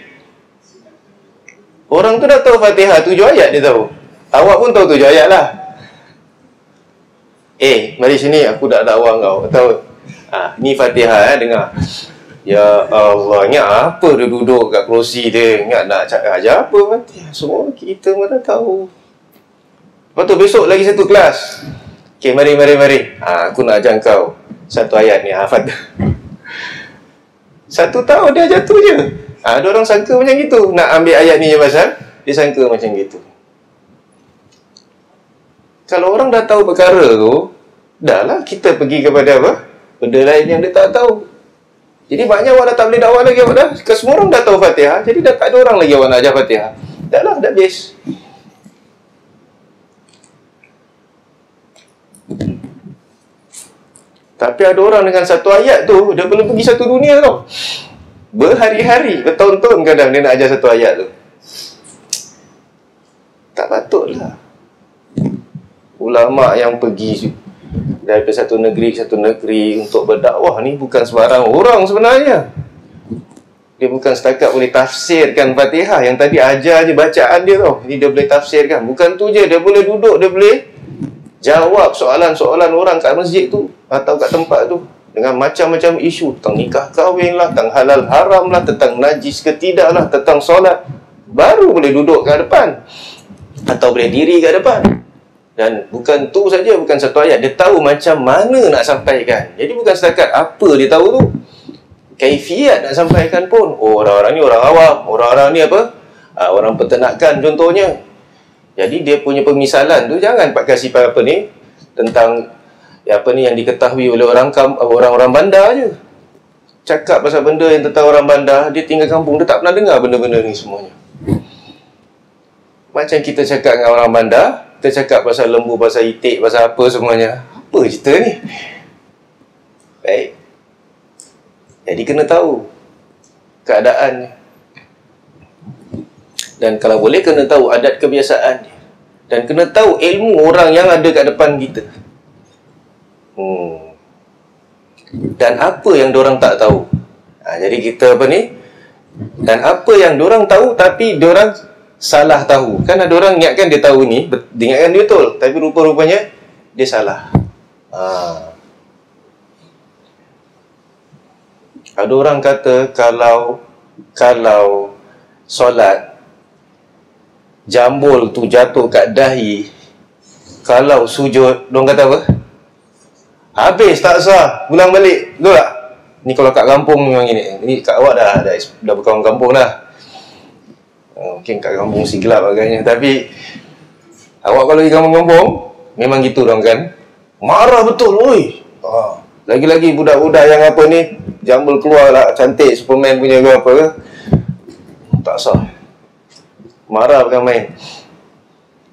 Orang tu dah tahu Fatihah 7 ayat dia tahu. Awak pun tahu 7 ayat lah. Mari sini aku dah dakwah kau. Tahu? Ni Fatihah dengar. Ya Allah, ingat apa dia duduk kat kerusi dia. Ingat nak cakap ajar apa Fatihah. Semua kita pun dah tahu. Lepas tu besok lagi satu kelas. Mari. Aku nak ajar kau. satu ayat ni, satu tahun dia jatuh je. Ada orang sangka macam gitu. Nak ambil ayat ni je pasal dia sangka macam gitu. Kalau orang dah tahu perkara tu, dah lah kita pergi kepada apa? Benda lain yang dia tak tahu. Jadi maknanya awak dah tak boleh dakwah lagi awak dah. Semua orang dah tahu Fatihah, jadi dah tak ada orang lagi awak nak ajar Fatihah. Dah lah, dah habis. Tapi ada orang dengan satu ayat tu, dia boleh pergi satu dunia tau. Berhari-hari, bertahun-tahun kadang dia nak ajar satu ayat tu. Tak patutlah. Ulama yang pergi daripada satu negeri ke satu negeri untuk berdakwah ni bukan sembarang orang sebenarnya. Dia bukan setakat boleh tafsirkan Fatihah. Yang tadi ajar je bacaan dia tau. Ini dia boleh tafsirkan. Bukan tu je, dia boleh duduk, dia boleh jawab soalan-soalan orang kat masjid tu atau kat tempat tu dengan macam-macam isu tentang nikah kahwin lah, tentang halal haram lah, tentang najis ke tidak lah, tentang solat. Baru boleh duduk kat depan atau boleh diri kat depan. Dan bukan tu saja, bukan satu ayat, dia tahu macam mana nak sampaikan. Jadi bukan setakat apa dia tahu tu, kaifiat nak sampaikan pun. Oh, orang-orang ni orang awam, orang-orang ni apa? Orang peternakan contohnya. Jadi dia punya pemisalan tu jangan pak kasih apa ni tentang apa ni yang diketahui oleh orang-orang bandar je. Cakap pasal benda yang tentang orang bandar, dia tinggal kampung, dia tak pernah dengar benda-benda ni semuanya. Macam kita cakap dengan orang bandar, kita cakap pasal lembu, pasal itik, pasal apa semuanya. Apa cerita ni? Baik. Jadi kena tahu keadaannya. Dan kalau boleh kena tahu adat kebiasaan dia. Dan kena tahu ilmu orang yang ada kat depan kita. Dan apa yang diorang tak tahu. Jadi kita apa ni? Dan apa yang diorang tahu tapi diorang salah tahu. Kan ada orang ingatkan dia tahu ni, dia ingatkan dia betul, tapi rupa-rupanya dia salah. Ada orang kata kalau solat jambul tu jatuh kat dahi, kalau sujud, diorang kata apa? Habis, tak sah, ulang balik. Betul tak? Ni kalau kat kampung memang gini. Ni kat awak dah berkawan kampung dah. Mungkin kat kampung si gelap agaknya. Tapi awak kalau di kampung-kampung memang gitu dong kan. Marah betul, oi. Lagi-lagi budak-budak yang apa ni, jambul keluar lah, cantik Superman punya ke apa ke. Tak sah. Marah bukan main.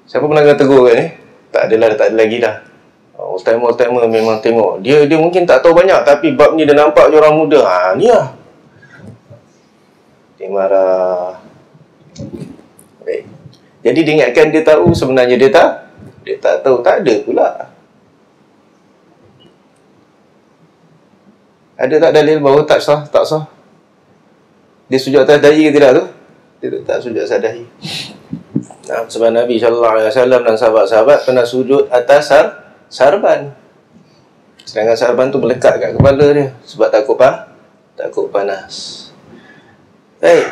Siapa pernah kena tegur kan ni? Tak ada lagi dah. Old-timer memang tengok. Dia mungkin tak tahu banyak, tapi bab ni dia nampak je orang muda. Ni lah. Dia marah. Baik. Jadi diingatkan dia tahu, sebenarnya dia tak tahu. Tak ada pula. Ada tak dalil bahawa tak sah? Tak sah. Dia sujud atas dahi ke tidak tu? Dia tak sujud atas dahi. Sebab Nabi SAW dan sahabat-sahabat pernah sujud atas sarban. Sedangkan sarban tu melekat kat kepala dia sebab takut panas. Baik.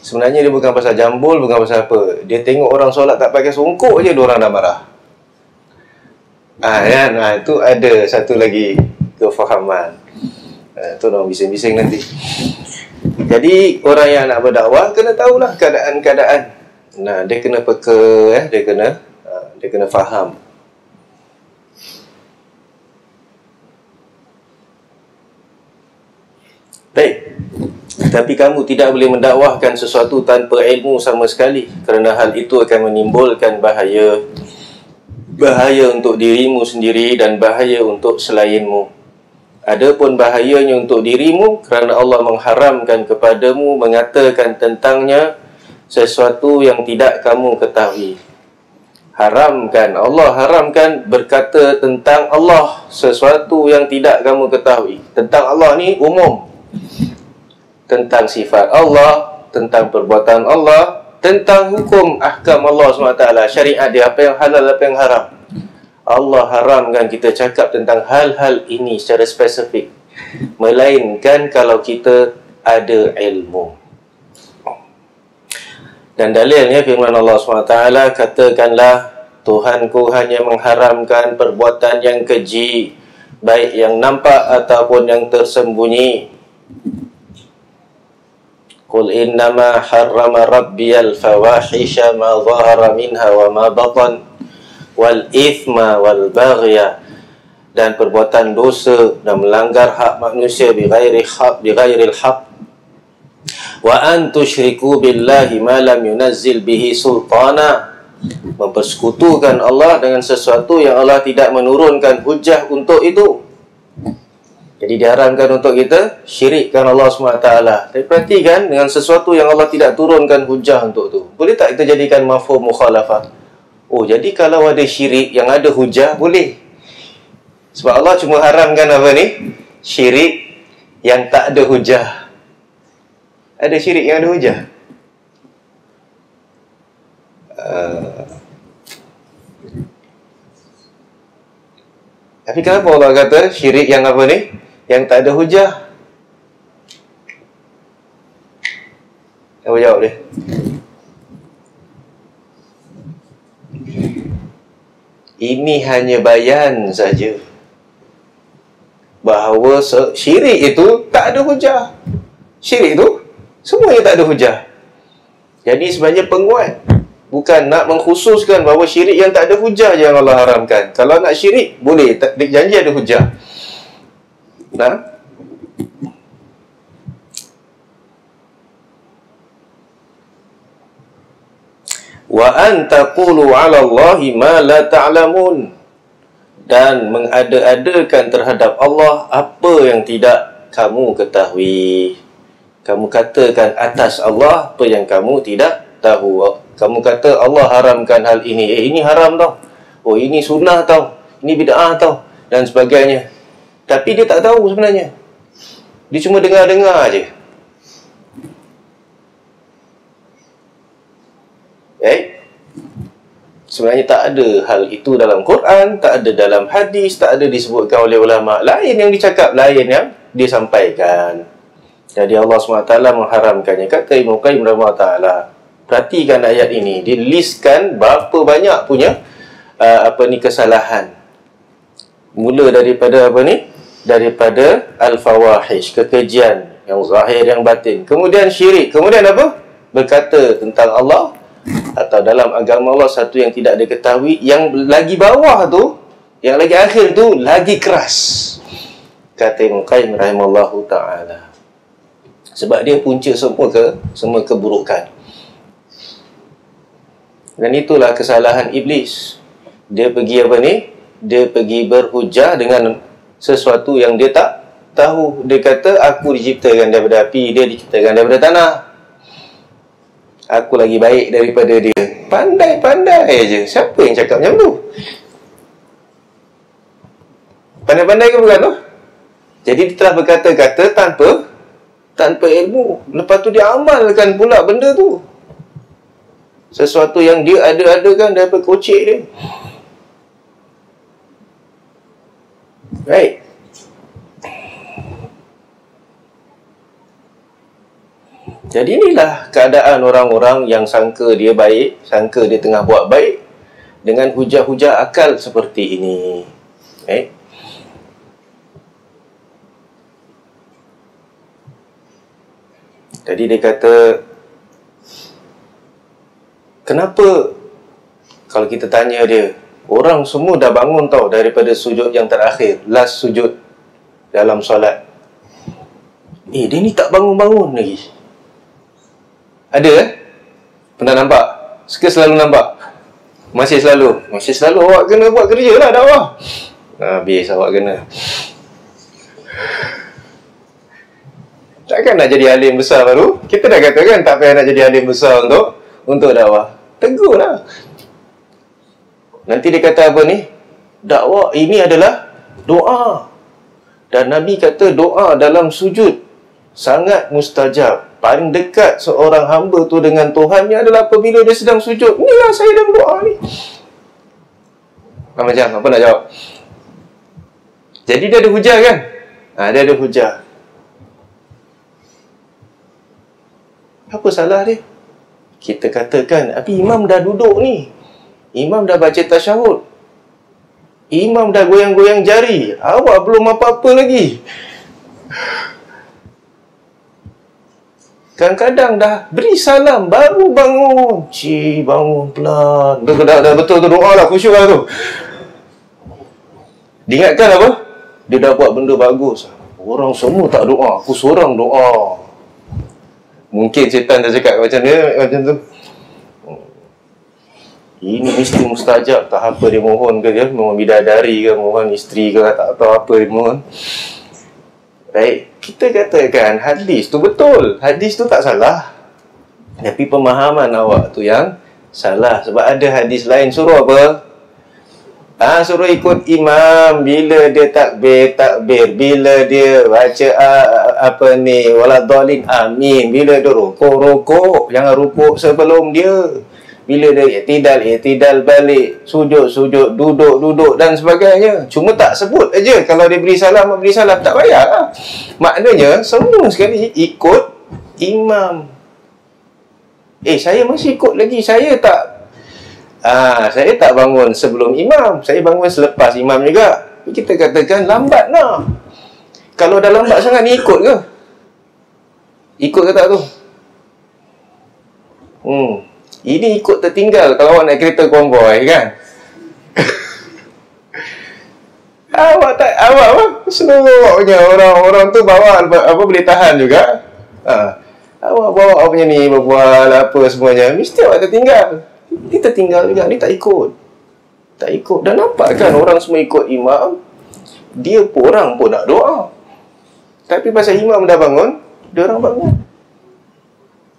Sebenarnya dia bukan pasal jambul, bukan pasal apa. Dia tengok orang solat tak pakai songkok je, diorang dah marah. Kan? Itu ada satu lagi kefahaman. Itu orang bising-bising nanti. Jadi orang yang nak berdakwah kena tahulah keadaan-keadaan. Dia kena peka, dia kena faham. Baik. Tapi kamu tidak boleh mendakwahkan sesuatu tanpa ilmu sama sekali, kerana hal itu akan menimbulkan bahaya untuk dirimu sendiri dan bahaya untuk selainmu. Adapun bahayanya untuk dirimu, kerana Allah mengharamkan kepadamu mengatakan tentangnya sesuatu yang tidak kamu ketahui. Allah haramkan berkata tentang Allah sesuatu yang tidak kamu ketahui. Tentang Allah ni umum. Tentang sifat Allah, tentang perbuatan Allah, tentang hukum ahkam Allah SWT, syariat dia, apa yang halal, apa yang haram. Allah haramkan kita cakap tentang hal-hal ini secara spesifik, melainkan kalau kita ada ilmu. Dan dalilnya firman Allah SWT, katakanlah Tuhanku hanya mengharamkan perbuatan yang keji, baik yang nampak ataupun yang tersembunyi. Qul innama harrama rabbiyal fawahisha ma zahara minha wa ma batan wal ithma wal baghya, dan perbuatan dosa dan melanggar hak manusia bighairil haq, wa an tusyriku billahi ma lam yunazzil bihi sultana, mempersekutukan Allah dengan sesuatu yang Allah tidak menurunkan hujah untuk itu. Jadi diharamkan untuk kita syirikkan Allah SWT. Tapi perhatikan, dengan sesuatu yang Allah tidak turunkan hujah untuk itu, boleh tak kita jadikan mafhum mukhalafah? Oh, jadi kalau ada syirik yang ada hujah, boleh. Sebab Allah cuma haramkan apa ni? Syirik yang tak ada hujah. Ada syirik yang ada hujah? Tapi kenapa Allah kata syirik yang apa ni? Yang tak ada hujah? Apa jawab dia? Ini hanya bayan saja bahawa syirik itu tak ada hujah. Syirik itu semuanya tak ada hujah. Jadi sebenarnya penguat, bukan nak mengkhususkan bahawa syirik yang tak ada hujah yang Allah haramkan. Kalau nak syirik, boleh, janji ada hujah. Nah, wa an taqulu 'ala Allahi ma la ta'lamun, dan mengada-adakan terhadap Allah apa yang tidak kamu ketahui. Kamu katakan atas Allah apa yang kamu tidak tahu. Kamu kata Allah haramkan hal ini, ini haram tau, oh ini sunnah tau, ini bid'ah tau, dan sebagainya. Tapi dia tak tahu sebenarnya. Dia cuma dengar-dengar je. Sebenarnya tak ada hal itu dalam Quran, tak ada dalam hadis, tak ada disebutkan oleh ulama. Lain yang dicakap, lain yang disampaikan. Jadi Allah SWT mengharamkannya. Kata Ibn Qayyim rahimahullah ta'ala, perhatikan ayat ini, dia listkan berapa banyak punya kesalahan. Mula daripada apa ni? Daripada al-fawahish, kekejian yang zahir, yang batin. Kemudian syirik. Kemudian apa? Berkata tentang Allah atau dalam agama Allah satu yang tidak diketahui. Yang lagi bawah tu, yang lagi akhir tu, lagi keras. Kata Ibn Qayyim rahimahullahu ta'ala. Sebab dia punca semua keburukan. Dan itulah kesalahan iblis. Dia pergi apa ni? Dia pergi berhujah dengan sesuatu yang dia tak tahu. Dia kata, aku diciptakan daripada api, dia diciptakan daripada tanah. Aku lagi baik daripada dia. Pandai-pandai je. Siapa yang cakap macam tu? Pandai-pandai ke bukan tu? Jadi dia telah berkata-kata tanpa ilmu. Lepas tu dia amalkan pula benda tu. Sesuatu yang dia ada-adakan daripada kocik dia. Baik. Jadi inilah keadaan orang-orang yang sangka dia baik, sangka dia tengah buat baik, dengan hujah-hujah akal seperti ini. Baik. Jadi dia kata, kenapa kalau kita tanya dia, orang semua dah bangun tau daripada sujud yang terakhir, last sujud dalam solat. Dia ni tak bangun-bangun lagi. Ada Pernah nampak? Suka selalu nampak? Masih selalu awak kena buat kerja lah dakwah. Habis awak kena. Takkan nak jadi alim besar baru? Kita dah katakan tak payah nak jadi alim besar untuk dakwah. Tegur lah. Nanti dia kata apa ni? Dakwah ini adalah doa. Dan Nabi kata doa dalam sujud sangat mustajab. Paling dekat seorang hamba tu dengan Tuhannya adalah apabila dia sedang sujud. Inilah saya dalam doa ni. Macam apa nak jawab? Jadi dia ada hujah kan? Dia ada hujah. Apa salah dia? Kita katakan, tapi imam dah duduk ni. Imam dah baca tasyahud, imam dah goyang-goyang jari, awak belum apa-apa lagi. Kadang-kadang dah beri salam baru bangun. Bangun pelan. Dah betul tu doa lah, khusyuk lah tu. Diingatkan apa? Dia dah buat benda bagus. Orang semua tak doa, aku seorang doa. Mungkin syaitan dah cakap macam tu. Ini mesti mustajab. Tak apa dia mohon ke dia, mohon bidadari ke, mohon isteri ke, tak tahu apa dia mohon. Baik, kita katakan hadis tu betul, hadis tu tak salah, tapi pemahaman awak tu yang salah. Sebab ada hadis lain suruh apa? Suruh ikut imam. Bila dia takbir, bila dia baca waladhalin, amin. Bila dia rukuk, jangan rukuk sebelum dia. Bila dia i'tidal balik, sujud, duduk dan sebagainya. Cuma tak sebut aja. Kalau dia beri salam, tak payah lah. Maknanya semua sekali ikut imam. Saya masih ikut lagi. Saya tak bangun sebelum imam, saya bangun selepas imam juga. Kita katakan lambat lah. Kalau dah lambat sangat ni ikut ke? Ikut ke tak tu? Ini ikut tertinggal kalau awak naik kereta konvoi kan. Awak seluruh punya orang tu bawa apa boleh tahan juga. Awak bawa punya ni, berbual apa semuanya, mesti awak tertinggal. Kita tinggal juga, ni tak ikut. Dan nampak kan orang semua ikut imam, dia pun orang pun nak doa. Tapi pasal imam dah bangun, dia orang bangun.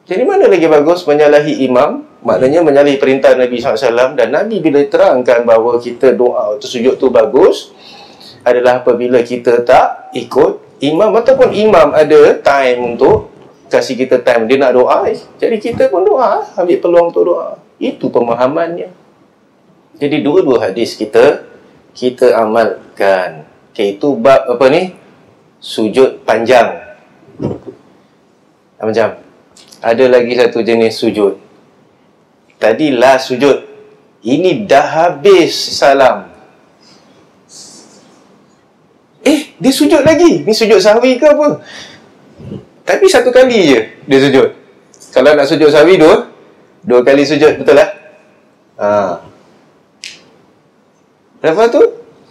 Jadi mana lagi bagus menyalahi imam? Maknanya menyalahi perintah Nabi SAW. Dan Nabi bila terangkan bahawa kita doa atau sujud tu bagus adalah apabila kita tak ikut imam, ataupun imam ada time untuk kasih kita time, dia nak doa, jadi kita pun doa, ambil peluang untuk doa. Itu pemahamannya. Jadi dua-dua hadis kita amalkan. Itu bab apa ni? Sujud panjang. Macam ada lagi satu jenis sujud. Tadi last sujud, ini dah habis salam, dia sujud lagi. Ni sujud sahwi ke apa? Tapi satu kali je dia sujud. Kalau nak sujud sahwi dua kali sujud, betul lah. Lepas tu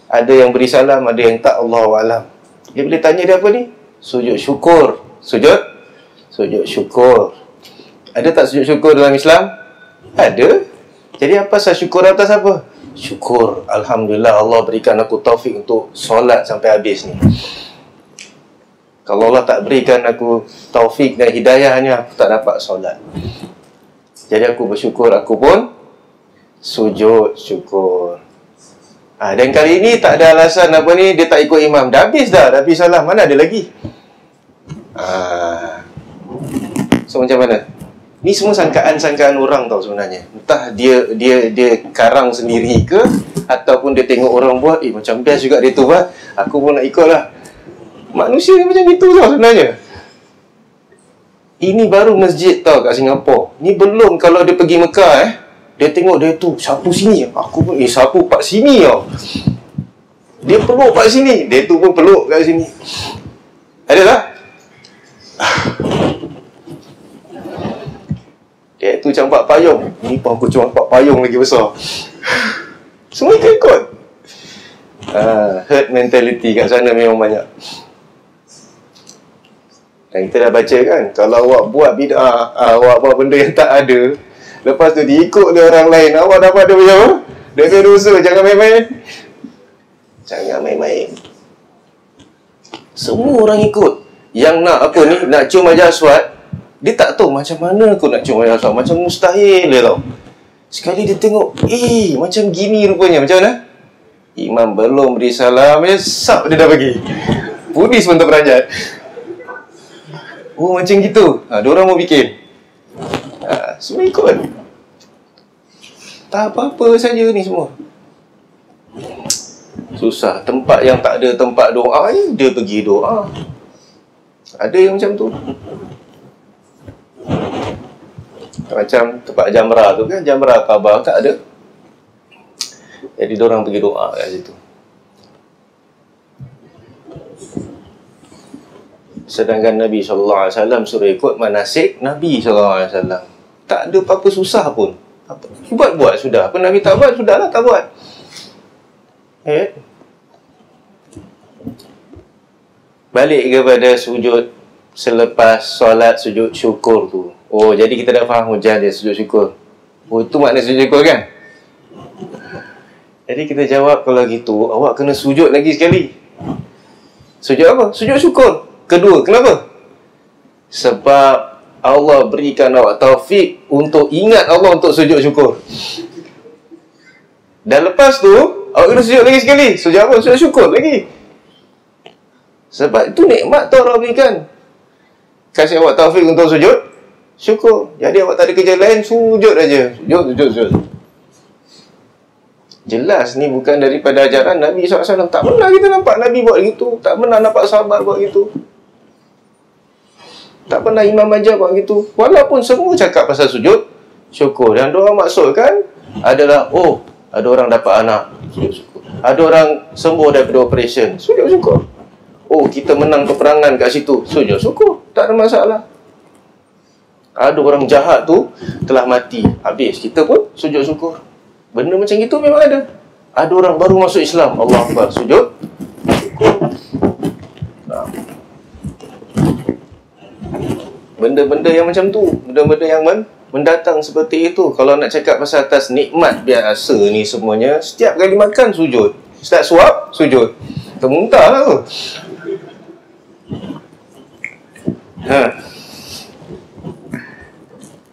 ada yang beri salam, ada yang tak, Allahu a'lam. Dia boleh tanya dia apa ni? Sujud syukur. Sujud syukur. Ada tak sujud syukur dalam Islam? Ada. Jadi apa saya syukur atas apa? Syukur, alhamdulillah Allah berikan aku taufik untuk solat sampai habis ni. Kalau Allah tak berikan aku taufik dan hidayahnya, aku tak dapat solat. Jadi aku bersyukur, aku pun sujud syukur. Dan kali ini tak ada alasan apa ni, dia tak ikut imam. Dah habis salam, mana ada lagi? So macam mana? Ni semua sangkaan-sangkaan orang tau sebenarnya. Entah dia karang sendiri ke, ataupun dia tengok orang buat, macam best juga dia tu buat, aku pun nak ikut lah. Manusia ni macam itu tau sebenarnya. Ini baru masjid tau kat Singapura. Ni belum kalau dia pergi Mekah dia tengok dia tu sapu sini, aku pun sapu pak sini tau. Dia peluk pak sini, dia tu pun peluk kat sini. Adalah dia tu campak payung, ni pun aku campak payung lagi besar. Semua ikut. Herd mentality kat sana memang banyak. Dan kita dah baca kan, kalau awak buat bid'ah, awak buat benda yang tak ada, lepas tu diikut oleh orang lain, awak dapat dia punya apa? Dia punya dosa. Jangan main-main. Semua orang ikut. Yang nak apa ni, nak cium Hajar Aswad, dia tak tahu macam mana aku nak cium Hajar Aswad, macam mustahil dia tau. Sekali dia tengok, macam gini rupanya. Macam mana? Imam belum beri salam, sap dia dah bagi. Polis pun terperanjat. Macam gitu. Diorang mau bikin. Semua ikut. Tak apa-apa saja ni semua. Susah. Tempat yang tak ada tempat doa, dia pergi doa. Ada yang macam tu. Macam tempat jamrah tu kan, jamrah Kaabah tak ada. Jadi diorang pergi doa kat situ. Sedangkan Nabi SAW suruh ikut manasik Nabi SAW. Tak ada apa-apa susah pun. Buat sudah. Apa Nabi tak buat, sudahlah tak buat. Balik kepada sujud selepas solat sujud syukur tu. Oh, jadi kita dah faham hujan dia sujud syukur. Oh, itu makna sujud syukur kan? Jadi kita jawab, kalau gitu awak kena sujud lagi sekali. Sujud apa? Sujud syukur. Kedua, kenapa? Sebab Allah berikan awak taufik untuk ingat Allah untuk sujud syukur. Dan lepas tu awak kena sujud lagi sekali. Sujud apa? Sujud syukur lagi. Sebab itu nikmat tu Allah berikan. Kasih awak taufik untuk sujud syukur. Jadi awak tak ada kerja lain, sujud aja. Sujud. Jelas ni bukan daripada ajaran Nabi SAW. Tak pernah kita nampak Nabi buat gitu. Tak pernah nampak sahabat buat gitu. Tak pernah Imam Majah buat gitu. Walaupun semua cakap pasal sujud syukur. Dan diorang maksudkan adalah, oh, ada orang dapat anak, sujud syukur. Ada orang sembuh daripada operation, sujud syukur. Oh, kita menang peperangan kat situ, sujud syukur. Tak ada masalah. Ada orang jahat tu telah mati, habis, kita pun sujud syukur. Benda macam itu memang ada. Ada orang baru masuk Islam, Allah Akbar, sujud syukur. Benda-benda yang macam tu, benda-benda yang mendatang seperti itu. Kalau nak cakap pasal atas nikmat biasa ni semuanya, setiap kali makan sujud, setiap suap sujud, termuntah lah tu.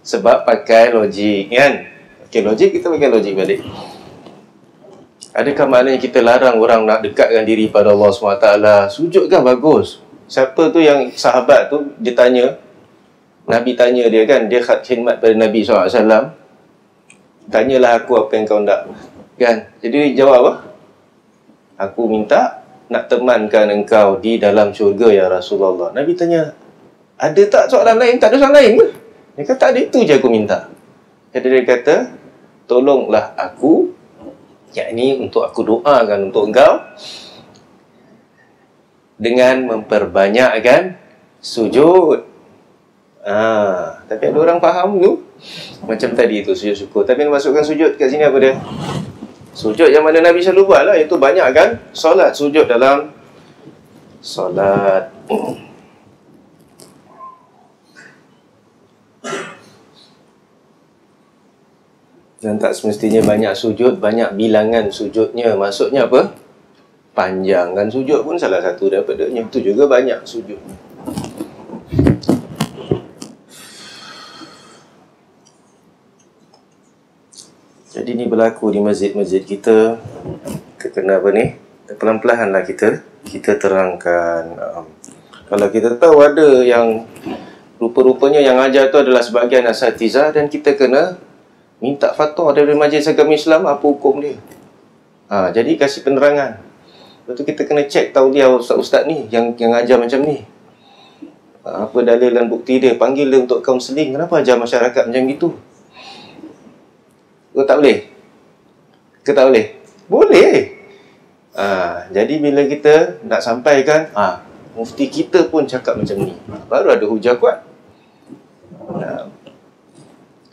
Sebab pakai logik kan. Okey, logik, kita pakai logik balik. Adakah maknanya kita larang orang nak dekatkan diri pada Allah SWT? Sujud kan bagus. Siapa tu yang sahabat tu, dia tanya, Nabi tanya dia kan, dia khidmat pada Nabi SAW. Tanyalah aku apa yang kau nak, kan? Jadi dia jawab apa? Aku minta nak temankan engkau di dalam syurga ya Rasulullah. Nabi tanya, ada tak soalan lain? Tak ada soalan lain ke? Dia kata, tak ada, itu je aku minta. Jadi dia kata, tolonglah aku, yakni untuk aku doakan untuk engkau dengan memperbanyakkan sujud. Tapi ada orang faham tu macam tadi tu, sujud syukur. Tapi masukkan sujud kat sini apa dia? Sujud yang mana Nabi selalu buat lah, iaitu banyak kan solat, sujud dalam solat. Dan tak semestinya banyak sujud, banyak bilangan sujudnya. Maksudnya apa? Panjangkan sujud pun salah satu daripadanya. Itu juga banyak sujudnya. Jadi ni berlaku di masjid-masjid kita. Kenapa ni? Pelan-pelan lah kita terangkan. Kalau kita tahu ada yang rupa-rupanya yang ajar tu adalah sebahagian asatizah, dan kita kena minta fatwa dari Majlis Agama Islam apa hukum dia. Jadi kasih penerangan. Lepas tu kita kena cek tahu dia ustaz-ustaz ni yang ajar macam ni. Apa dalil dan bukti dia? Panggil dia untuk kaunseling. Kenapa ajar masyarakat macam gitu? Ke tak boleh? Ke tak boleh? Boleh. Jadi bila kita nak sampaikan, mufti kita pun cakap macam ni, baru ada hujah kuat.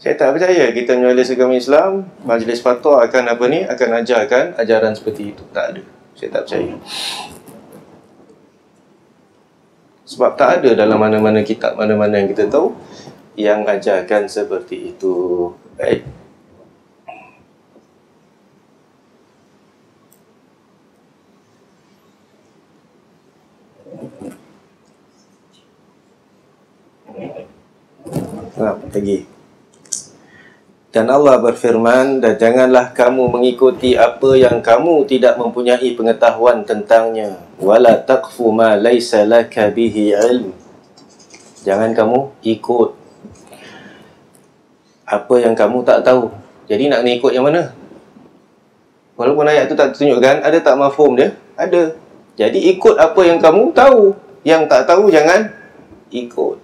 Saya tak percaya kita Majlis Agama Islam, Majlis Fatwa akan apa ni, akan ajarkan ajaran seperti itu. Tak ada. Saya tak percaya. Sebab tak ada dalam mana-mana kitab, mana-mana yang kita tahu yang ajarkan seperti itu. Baik. Lagi. Dan Allah berfirman, dan janganlah kamu mengikuti apa yang kamu tidak mempunyai pengetahuan tentangnya. Wala taqfu ma laysa laka bihi ilm. Jangan kamu ikut apa yang kamu tak tahu. Jadi nak ikut yang mana? Walaupun ayat tu tak tunjukkan, ada tak mafhum dia? Ada. Jadi ikut apa yang kamu tahu. Yang tak tahu jangan ikut.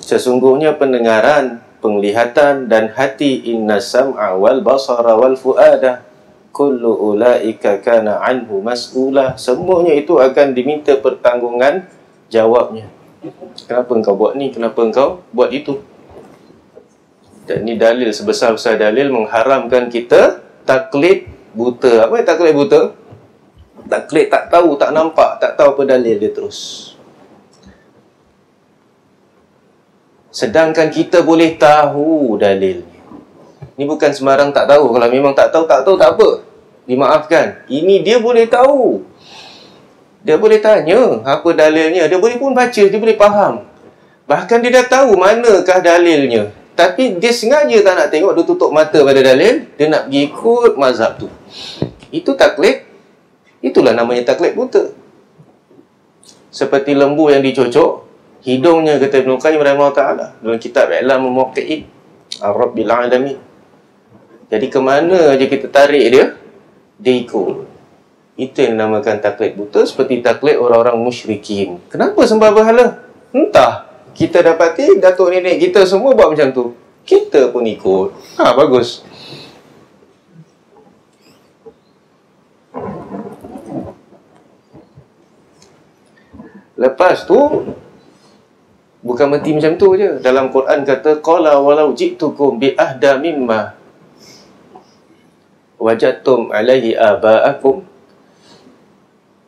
Sesungguhnya pendengaran, penglihatan dan hati, inna sam'a wal basara wal fu'ada, kullu ulaika kana anhu mas'ula. Semuanya itu akan diminta pertanggungan jawabnya. Kenapa engkau buat ni? Kenapa engkau buat itu? Dan ini dalil, sebesar-besar dalil mengharamkan kita taklid buta. Apa yang taklid buta? Taklid tak tahu, tak nampak, tak tahu apa dalil dia terus. Sedangkan kita boleh tahu dalilnya. Ini bukan sembarang tak tahu. Kalau memang tak tahu, tak apa. Dimaafkan. Ini dia boleh tahu. Dia boleh tanya apa dalilnya. Dia boleh pun baca, dia boleh faham. Bahkan dia dah tahu manakah dalilnya. Tapi dia sengaja tak nak tengok, dia tutup mata pada dalil. Dia nak pergi ikut mazhab tu. Itu taklid. Itulah namanya taklid buta. Seperti lembu yang dicocok hidungnya, kata Ibn Qayyim rahimahullah ta'ala dalam kitab I'lamul Muwaqqi'in Ar-Rabbil Alamin. Jadi ke mana aja kita tarik dia, dia ikut. Itu yang dinamakan taklid buta, seperti taklid orang-orang musyrikin. Kenapa sembah berhala? Entah. Kita dapati datuk nenek kita semua buat macam tu, kita pun ikut. Bagus. Lepas tu bukan berhenti macam tu je. Dalam Quran kata qala walau ji'tukum bi ahda mimma wajadtum alaihi aba'akum.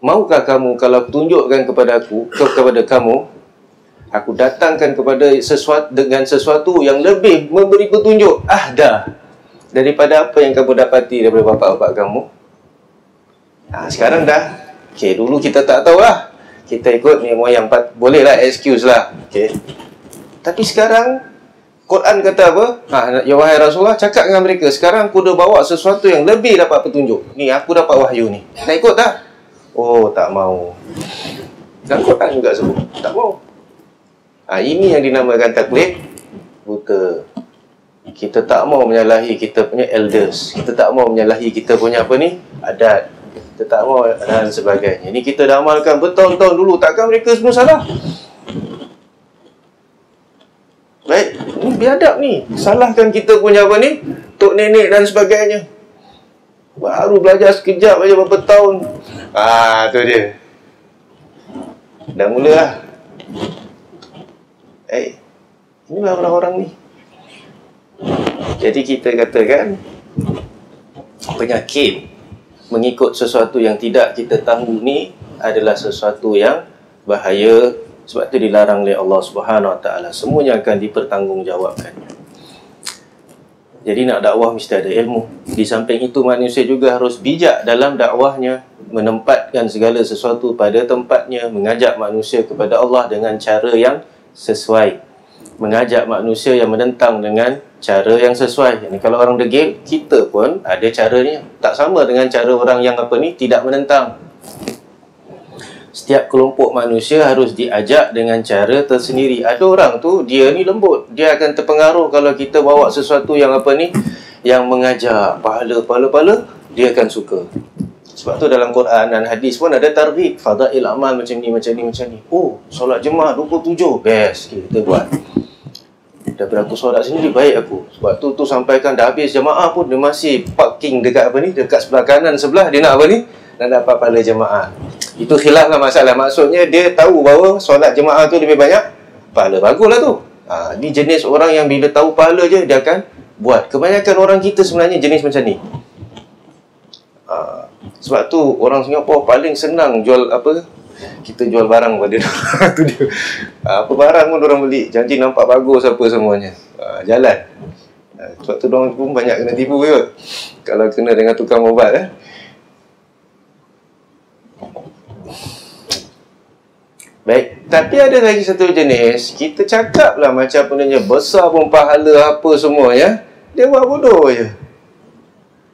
Maukah kamu kalau aku tunjukkan kepada kamu, aku datangkan kepada dengan sesuatu yang lebih memberi petunjuk ahda daripada apa yang kamu dapati daripada bapa-bapa kamu. Sekarang dah. Dulu kita tak tahu lah. Kita ikut ni moyang, boleh lah, excuse lah. Tapi sekarang Quran kata apa? Ya wahai Rasulullah, cakap dengan mereka, sekarang aku dah bawa sesuatu yang lebih dapat petunjuk. Ni aku dapat wahyu ni. Nak ikut tak? Oh, tak mau. Dan Quran juga sebut tak mau. Ini yang dinamakan taklid buta. Kita tak mau menyalahi kita punya elders. Kita tak mau menyalahi kita punya apa ni? Adat. Kita tak mau dan sebagainya. Ini kita dah amalkan bertahun-tahun dulu. Takkan mereka semua salah? Baik, ini biadab ni. Salahkan kita punya apa ni? Tok nenek dan sebagainya. Baru belajar sekejap aja berapa tahun. Tu dia. Dah mula lah. Inilah orang-orang ni. Jadi kita katakan penyakit mengikut sesuatu yang tidak kita tahu ni adalah sesuatu yang bahaya. Sebab itu dilarang oleh Allah Subhanahu Wa Taala. Semuanya akan dipertanggungjawabkan. Jadi nak dakwah mesti ada ilmu. Di samping itu manusia juga harus bijak dalam dakwahnya, menempatkan segala sesuatu pada tempatnya, mengajak manusia kepada Allah dengan cara yang sesuai, mengajak manusia yang menentang dengan cara yang sesuai. Jadi kalau orang degil, kita pun ada caranya. Tak sama dengan cara orang yang apa ni, tidak menentang. Setiap kelompok manusia harus diajak dengan cara tersendiri. Ada orang tu, dia ni lembut, dia akan terpengaruh kalau kita bawa sesuatu yang apa ni, yang mengajak pahala, dia akan suka. Sebab tu dalam Quran dan hadis pun ada targhib, fadail amal macam ni. Oh, solat jemaah 27, best, kita buat. Daripada aku solat sendiri, baik aku. Sebab tu sampaikan dah habis jemaah pun, dia masih parking dekat apa ni, dekat sebelah kanan sebelah, dia nak apa ni, nak dapat pahala jemaah. Itu khilaf lah masalah. Maksudnya dia tahu bahawa solat jemaah tu lebih banyak pahala. Baguslah tu. Ni jenis orang yang bila tahu pahala je, dia akan buat. Kebanyakan orang kita sebenarnya jenis macam ni. Sebab tu orang Singapura paling senang jual apa, kita jual barang pada dia. Tu dia. Apa barang pun orang beli, janji nampak bagus apa semuanya. Jalan. Sebab tu orang pun banyak kena tipu juga. Kalau kena dengan tukang ubat. Baik, tapi ada lagi satu jenis, kita cakap lah macam punya besar pun pahala apa semua ya, dia buat bodoh je.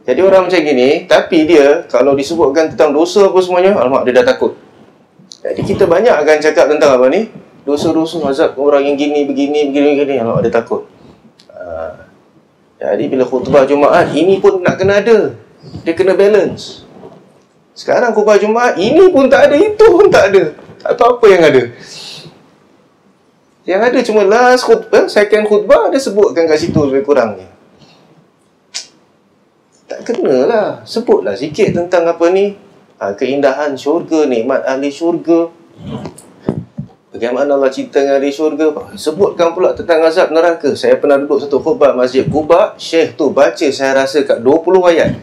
Jadi orang macam gini, tapi dia kalau disebutkan tentang dosa apa semuanya, alamak dia dah takut. Jadi kita banyak akan cakap tentang apa ni, dosa-dosa mazhab orang yang gini, begini, alamak dia takut. Jadi bila khutbah Jumaat, ini pun nak kena ada, dia kena balance. Sekarang khutbah Jumaat, ini pun tak ada, itu pun tak ada. Atau apa yang ada? Yang ada cuma last khutbah, second khutbah, dia sebutkan kat situ lebih kurangnya. Tak kenalah. Sebutlah sikit tentang apa ni, keindahan syurga, nikmat ahli syurga. Bagaimana Allah cinta dengan ahli syurga. Sebutkan pula tentang azab neraka. Saya pernah duduk satu khutbah Masjid Quba. Syekh tu baca saya rasa kat 20 ayat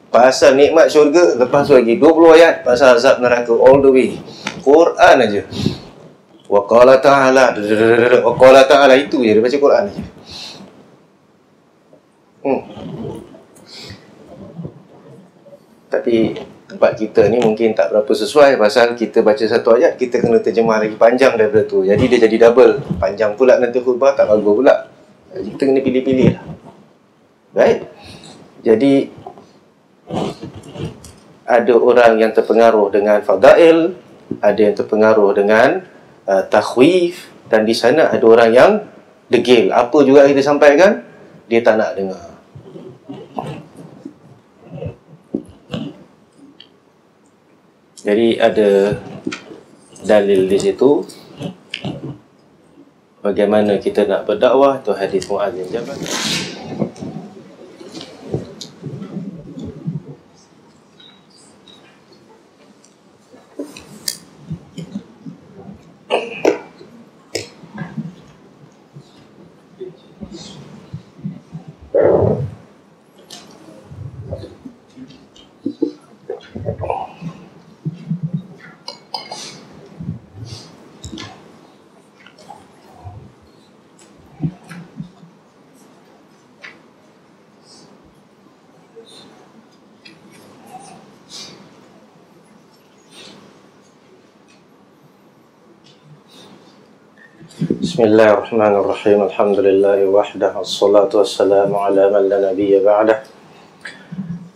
pasal nikmat syurga, lepas tu lagi 20 ayat pasal azab neraka, all the way. Quran aja. Wa qala ta'ala, wa qala ta'ala, itu je dia baca Quran aja. Tapi tempat kita ni mungkin tak berapa sesuai, pasal kita baca satu ayat, kita kena terjemah lagi panjang daripada tu. Jadi dia jadi double. Panjang pula nanti khutbah, tak bagus pula. Jadi kita kena pilih-pilih lah. Baik. Jadi ada orang yang terpengaruh dengan fadail, ada yang terpengaruh dengan takhwif, dan di sana ada orang yang degil. Apa juga kita sampaikan, dia tak nak dengar. Jadi ada dalil di situ bagaimana kita nak berdakwah. Itu hadis Muaz bin Jabal. Bismillahirrahmanirrahim. Alhamdulillahi wahdah, wassalatu wassalamu ala man la nabiyya ba'dah.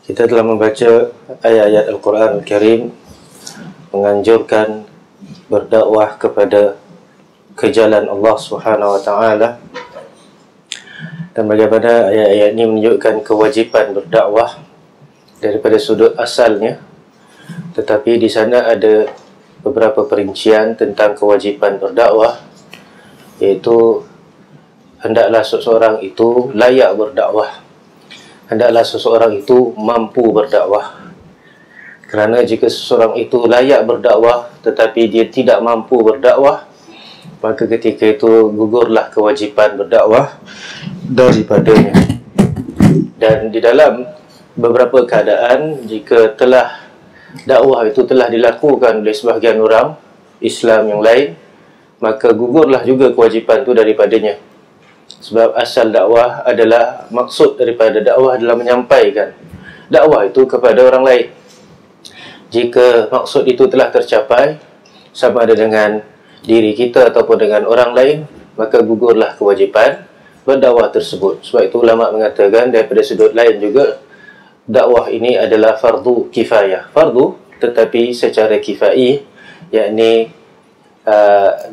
Kita telah membaca ayat-ayat Al-Quran Al-Karim menganjurkan berdakwah ke jalan Allah Subhanahu wa taala. Dan bagaimana ayat-ayat ini menunjukkan kewajipan berdakwah daripada sudut asalnya. Tetapi di sana ada beberapa perincian tentang kewajipan berdakwah, iaitu hendaklah seseorang itu layak berdakwah, hendaklah seseorang itu mampu berdakwah. Kerana jika seseorang itu layak berdakwah tetapi dia tidak mampu berdakwah, maka ketika itu gugurlah kewajipan berdakwah daripadanya. Dan di dalam beberapa keadaan, jika dakwah itu telah dilakukan oleh sebahagian orang Islam yang lain, maka gugurlah juga kewajipan itu daripadanya. Sebab asal dakwah adalah, maksud daripada dakwah adalah menyampaikan dakwah itu kepada orang lain. Jika maksud itu telah tercapai, sama ada dengan diri kita ataupun dengan orang lain, maka gugurlah kewajipan berdakwah tersebut. Sebab itu ulama mengatakan daripada sudut lain juga, dakwah ini adalah fardu kifayah. Fardu tetapi secara kifai, yakni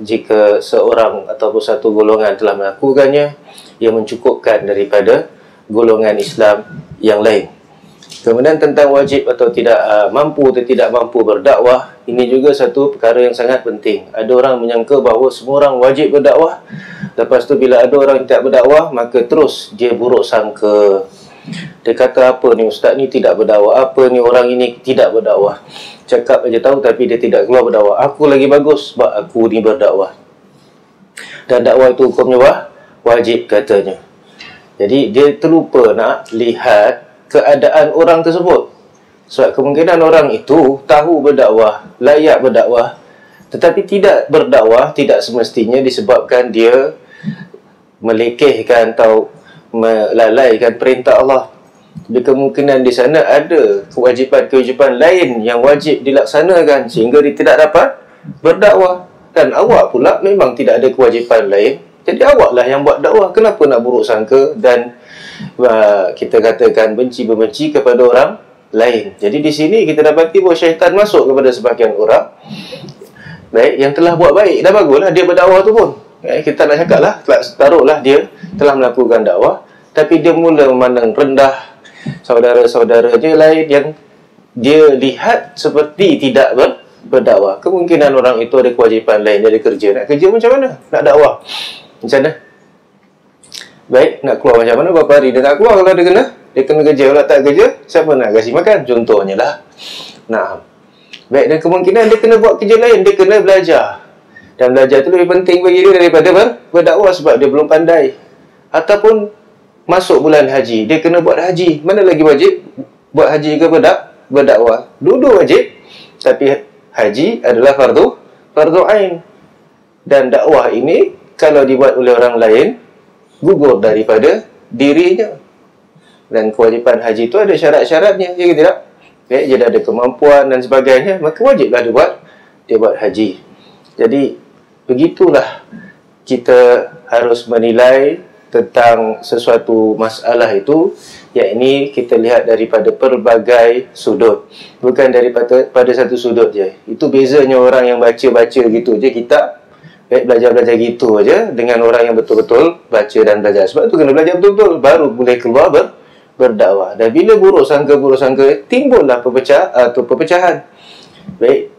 jika seorang ataupun satu golongan telah melakukannya, ia mencukupkan daripada golongan Islam yang lain. Kemudian tentang wajib atau tidak, mampu atau tidak mampu berdakwah, ini juga satu perkara yang sangat penting. Ada orang menyangka bahawa semua orang wajib berdakwah, lepas tu bila ada orang yang tidak berdakwah, maka terus dia buruk sangka. Dia kata, apa ni ustaz ni tidak berdakwah, apa ni orang ini tidak berdakwah, cakap aja tahu tapi dia tidak keluar berdakwah. Aku lagi bagus sebab aku ni berdakwah. Dan dakwah itu hukumnya wajib katanya. Jadi dia terlupa nak lihat keadaan orang tersebut. Sebab kemungkinan orang itu tahu berdakwah, layak berdakwah, tetapi tidak berdakwah tidak semestinya disebabkan dia melekehkan atau melalaikan perintah Allah. Jadi kemungkinan di sana ada kewajipan-kewajipan lain yang wajib dilaksanakan sehingga dia tidak dapat berdakwah. Dan awak pula memang tidak ada kewajipan lain, jadi awaklah yang buat dakwah. Kenapa nak buruk sangka dan kita katakan benci-membenci kepada orang lain? Jadi di sini kita dapati bahawa syaitan masuk kepada sebahagian orang baik yang telah buat baik. Dah baguslah dia berdakwah tu pun, kita nak cakap lah, taruhlah dia telah melakukan dakwah, tapi dia mula memandang rendah saudara-saudara dia lain yang dia lihat seperti tidak berdakwah. Kemungkinan orang itu ada kewajipan lain, dia ada kerja. Nak kerja macam mana? Nak dakwah macam mana? Baik, nak keluar macam mana? Berapa hari dia nak keluar kalau dia kena dia kena kerja. Kalau tak kerja, siapa nak kasih makan? Contohnya lah. Nah, baik, dan kemungkinan dia kena buat kerja lain, dia kena belajar. Dan belajar tu lebih penting bagi dia daripada berdakwah sebab dia belum pandai. Ataupun masuk bulan haji, dia kena buat haji. Mana lagi wajib? Buat haji ke berdakwah? Dua-dua wajib, tapi haji adalah fardu ain. Dan dakwah ini kalau dibuat oleh orang lain, gugur daripada dirinya. Dan kewajipan haji itu ada syarat-syaratnya, ya ke tidak? Baik, dia ada kemampuan dan sebagainya, maka wajiblah dia buat haji. Jadi begitulah kita harus menilai tentang sesuatu masalah itu, yakni kita lihat daripada pelbagai sudut, bukan daripada satu sudut je. Itu bezanya orang yang baca-baca gitu je kitab, belajar-belajar gitu aja dengan orang yang betul-betul baca dan belajar. Sebab tu kena belajar betul-betul baru boleh keluar berdakwah. Dan bila buruk sangka timbullah perpecahan. Baik,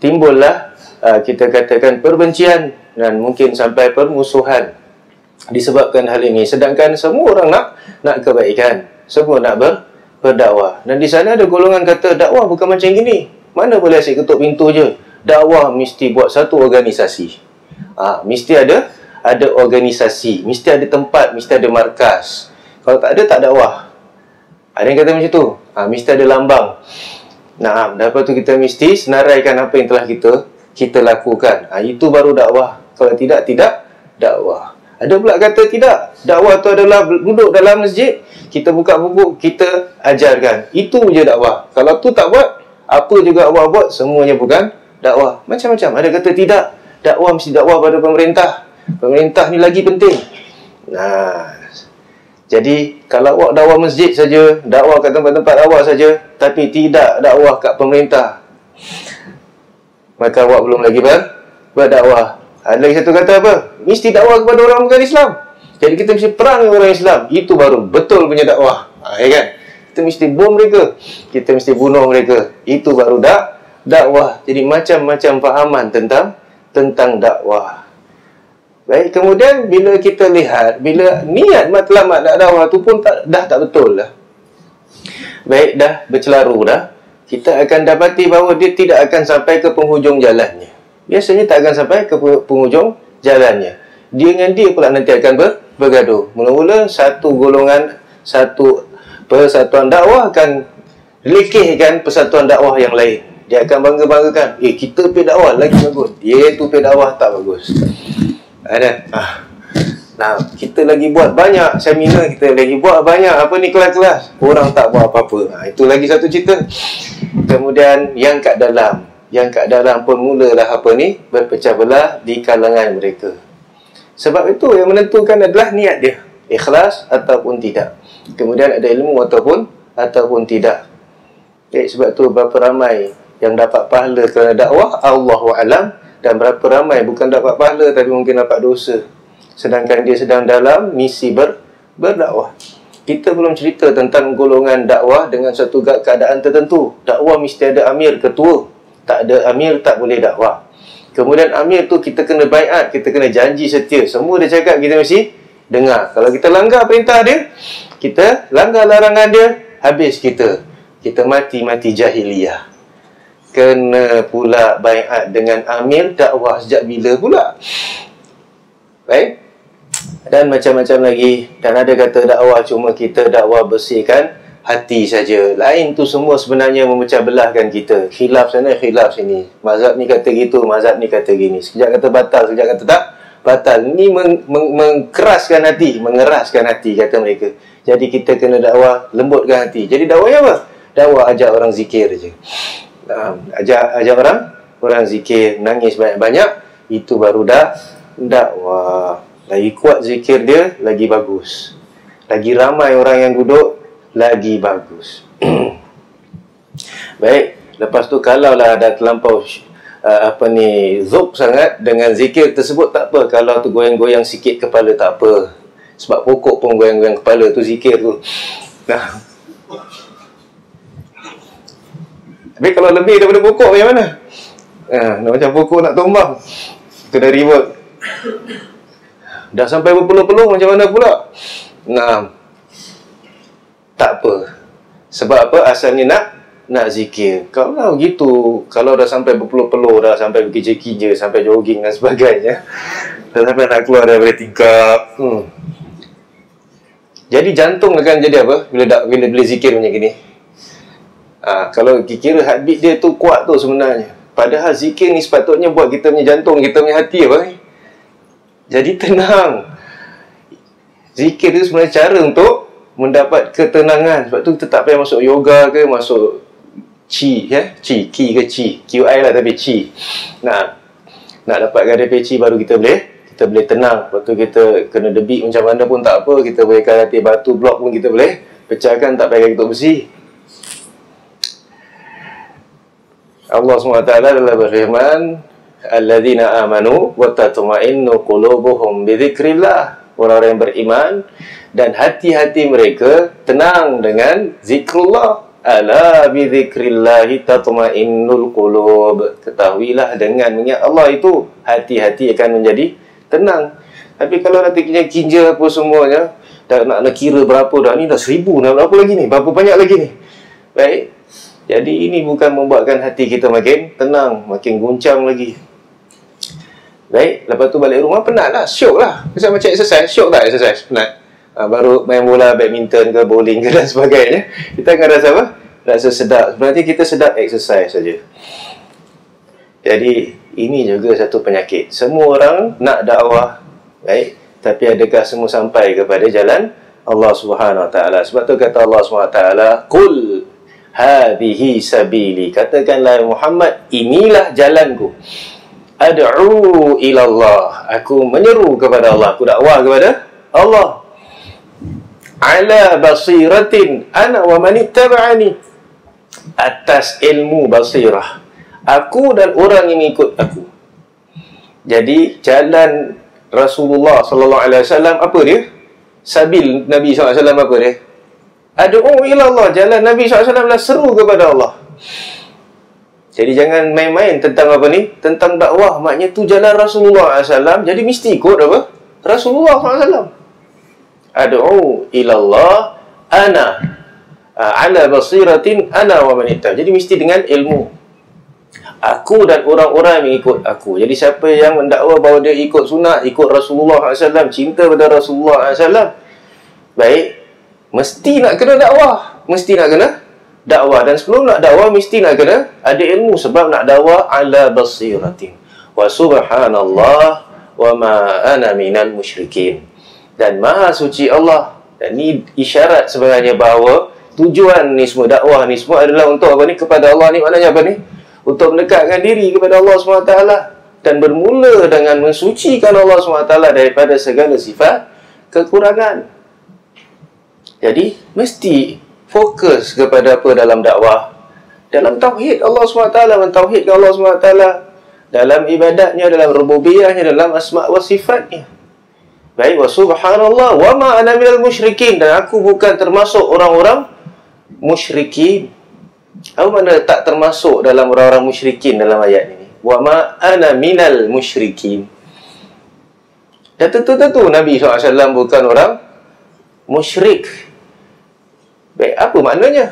timbullah kita katakan perbencian dan mungkin sampai permusuhan disebabkan hal ini. Sedangkan semua orang nak kebaikan, semua nak berdakwah. Dan di sana ada golongan kata dakwah bukan macam gini. Mana boleh asyik ketuk pintu je. Dakwah mesti buat satu organisasi. Mesti ada organisasi, mesti ada tempat, mesti ada markas. Kalau tak ada, tak dakwah. Ada yang kata macam tu. Mesti ada lambang. Nah, lepas tu kita mesti senaraikan apa yang telah kita lakukan. Itu baru dakwah. Kalau tidak dakwah. Ada pula kata tidak. Dakwah tu adalah duduk dalam masjid, kita buka buku, kita ajarkan. Itu je dakwah. Kalau tu tak buat, apa juga awak buat, semuanya bukan dakwah. Macam-macam. Ada kata tidak. Dakwah mesti dakwah pada pemerintah. Pemerintah ni lagi penting. Nah, jadi kalau awak dakwah masjid saja, dakwah kat tempat-tempat awak saja, tapi tidak dakwah kat pemerintah, maka awak belum lagi berdakwah. Ada lagi satu kata apa? Mesti dakwah kepada orang bukan Islam. Jadi kita mesti perang dengan orang Islam. Itu baru betul punya dakwah. Ya kan? Kita mesti bom mereka, kita mesti bunuh mereka. Itu baru dakwah. Jadi macam-macam fahaman tentang dakwah. Baik, kemudian bila kita lihat, bila niat matlamat nak dakwah tu pun dah tak betul dah. Baik, dah bercelaru dah, kita akan dapati bahawa dia tidak akan sampai ke penghujung jalannya. Biasanya tak akan sampai ke penghujung jalannya. Dia dengan dia pula nanti akan bergaduh. Mula-mula satu golongan, satu persatuan dakwah akan lekehkan persatuan dakwah yang lain. Dia akan bangga-banggakan, kita pergi dakwah lagi bagus, dia tu pergi dakwah tak bagus. Ada. Nah, kita lagi buat banyak seminar, kita lagi buat banyak kelas-kelas, orang tak buat apa-apa. Itu lagi satu cerita. Kemudian yang kat dalam pun mulalah berpecah belah di kalangan mereka. Sebab itu yang menentukan adalah niat dia, ikhlas ataupun tidak. Kemudian ada ilmu ataupun tidak. Sebab tu berapa ramai yang dapat pahala kerana dakwah, Allahu a'lam, dan berapa ramai bukan dapat pahala tapi mungkin dapat dosa, sedangkan dia sedang dalam misi berdakwah. Kita belum cerita tentang golongan dakwah dengan satu keadaan tertentu. Dakwah mesti ada amir, ketua. Tak ada amir, tak boleh dakwah. Kemudian amir tu kita kena baiat, kita kena janji setia. Semua dia cakap kita mesti dengar. Kalau kita langgar perintah dia, kita langgar larangan dia, habis kita mati jahiliyah. Kena pula baiat dengan amir dakwah sejak bila pula? Baik. Dan macam-macam lagi. Dan ada kata dakwah cuma kita dakwah bersihkan hati saja. Lain tu semua sebenarnya memecah belahkan kita. Khilaf sana, khilaf sini. Mazhab ni kata gitu, mazhab ni kata gini. Sekejap kata batal, sekejap kata tak batal. Ini mengeraskan hati kata mereka. Jadi kita kena dakwah lembutkan hati. Jadi dakwahnya apa? Dakwah ajak orang zikir je. Ajak orang zikir, nangis banyak-banyak, itu baru dakwah. Lagi kuat zikir dia, lagi bagus. Lagi ramai orang yang duduk, lagi bagus. Baik, lepas tu kalaulah ada terlampau zuk sangat dengan zikir tersebut, tak apa. Kalau tu goyang-goyang sikit kepala, tak apa. Sebab pokok pun goyang-goyang kepala tu zikir tu. Tapi kalau lebih daripada pokok macam mana? Macam pokok nak tumbang, kena ribut. Dah sampai berpeluh-peluh macam mana pula? tak apa. Sebab apa? Asalnya nak zikir. Kalau gitu, kalau dah sampai berpeluh-peluh, dah sampai berkija-kija, sampai jogging dan sebagainya, dah sampai nak keluar daripada tingkap. Jadi jantung akan jadi apa? Bila zikir macam gini. Kalau kira heartbeat dia tu kuat tu sebenarnya. Padahal zikir ni sepatutnya buat kita punya jantung, kita punya hati apa? Jadi tenang. Zikir itu sebenarnya cara untuk mendapat ketenangan. Sebab tu kita tak payah masuk yoga ke, masuk Qi, Qi ke Qi, QI lah tapi Qi. Nak dapatkan DP Qi baru kita boleh tenang. Lepas tu kita kena debit macam mana pun tak apa, kita boleh hati batu blok pun kita boleh pecahkan, tak payah ketuk besi. Allah SWT adalah berfirman, alladzina amanu wa tatma'innu qulubuhum bi dzikrillah. Orang-orang yang beriman dan hati-hati mereka tenang dengan zikrullah. Ala bi dzikrillahi tatma'innul qulub. Ketahuilah dengan mengingat Allah itu hati-hati akan menjadi tenang. Tapi kalau nanti kinja apa semuanya, dah nak kira berapa dah ni, dah 1000, nak berapa lagi ni, berapa banyak lagi ni. Baik. Jadi ini bukan membuatkan hati kita makin tenang, makin guncang lagi. Baik, lepas tu balik rumah penat lah, syok lah. Macam exercise, syok tak exercise? Penat. Baru main bola, badminton ke, bowling ke dan sebagainya, kita akan rasa apa? Rasa sedap. Sebenarnya kita sedap exercise saja. Jadi ini juga satu penyakit. Semua orang nak dakwah, baik, tapi adakah semua sampai kepada jalan Allah Subhanahu Wa Taala? Sebab tu kata Allah Subhanahu Wa Taala, qul hadhihi sabili. Katakanlah Muhammad, inilah jalanku. Ad'u ilallah. Aku menyeru kepada Allah, aku dakwah kepada Allah. Ala basiratin ana wa man ittaba'ani. Atas ilmu basirah, aku dan orang yang ikut aku. Jadi jalan Rasulullah sallallahu alaihi wasallam apa dia? Sabil Nabi sallallahu alaihi wasallam apa dia? Ad'u ilallah. Jalan Nabi sallallahu alaihi wasallam adalah seru kepada Allah. Jadi jangan main-main tentang apa ni? Tentang dakwah. Maknanya tu jalan Rasulullah SAW. Jadi mesti ikut apa? Rasulullah SAW. Ad'u ilallah ana ala basiratin ana wa man ittab. Jadi mesti dengan ilmu. Aku dan orang-orang yang ikut aku. Jadi siapa yang mendakwa bahawa dia ikut sunat, ikut Rasulullah SAW, cinta pada Rasulullah SAW, baik, mesti nak kena dakwah. Mesti nak kena dakwah. Dan sebelum nak dakwah mesti nak kena ada ilmu. Sebab nak dakwah ala basiratin. Wa subhanallah wa ma ana minal musyrikin. Dan maha suci Allah. Dan ni isyarat sebenarnya bahawa tujuan ni semua, dakwah ni semua adalah untuk apa ni? Kepada Allah ni. Maknanya apa ni? Untuk mendekatkan diri kepada Allah SWT. Dan bermula dengan mensucikan Allah SWT daripada segala sifat kekurangan. Jadi mesti fokus kepada apa dalam dakwah? Dalam tauhid Allah SWT, mentauhidkan Allah SWT dalam ibadatnya, dalam rububiyahnya, dalam asma' wa sifatnya. Baik, wa subhanallah wa ma ana minal musyrikin. Dan aku bukan termasuk orang-orang musyrikin. Apa makna tak termasuk dalam orang-orang musyrikin dalam ayat ini? Wa ma ana minal musyrikin. Dan tentu-tentu Nabi SAW bukan orang musyrik. Baik, apa maknanya?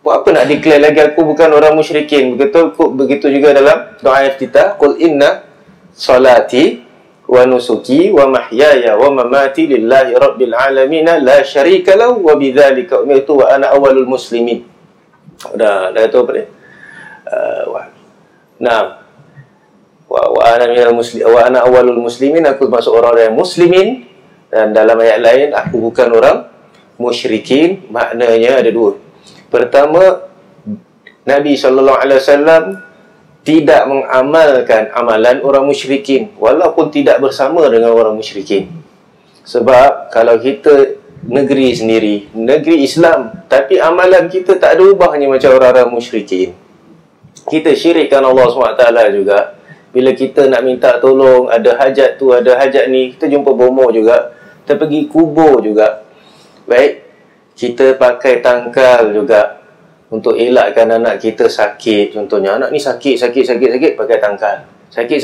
Buat apa nak declare lagi aku bukan orang musyrikin? Begitu juga dalam doa iftitah, qul inna salati wa nusuki wa mahyaya wa mamati lillahi rabbil alamin la syarika lahu wa bidzalika umirtu wa ana awwalul muslimin. Dah tu apa dia? Wa ana minal muslimin wa ana awwalul muslimin. Aku masuk orang yang muslimin. Dan dalam ayat lain, aku bukan orang musyrikin. Maknanya ada dua. Pertama, Nabi SAW tidak mengamalkan amalan orang musyrikin, walaupun tidak bersama dengan orang musyrikin. Sebab kalau kita negeri sendiri, negeri Islam, tapi amalan kita tak ada ubahnya macam orang-orang musyrikin, kita syirikkan Allah SWT juga. Bila kita nak minta tolong, ada hajat tu, ada hajat ni, kita jumpa bomoh juga, kita pergi kubur juga. Baik, kita pakai tangkal juga untuk elakkan anak kita sakit. Contohnya, anak ni sakit, pakai tangkal. Sakit,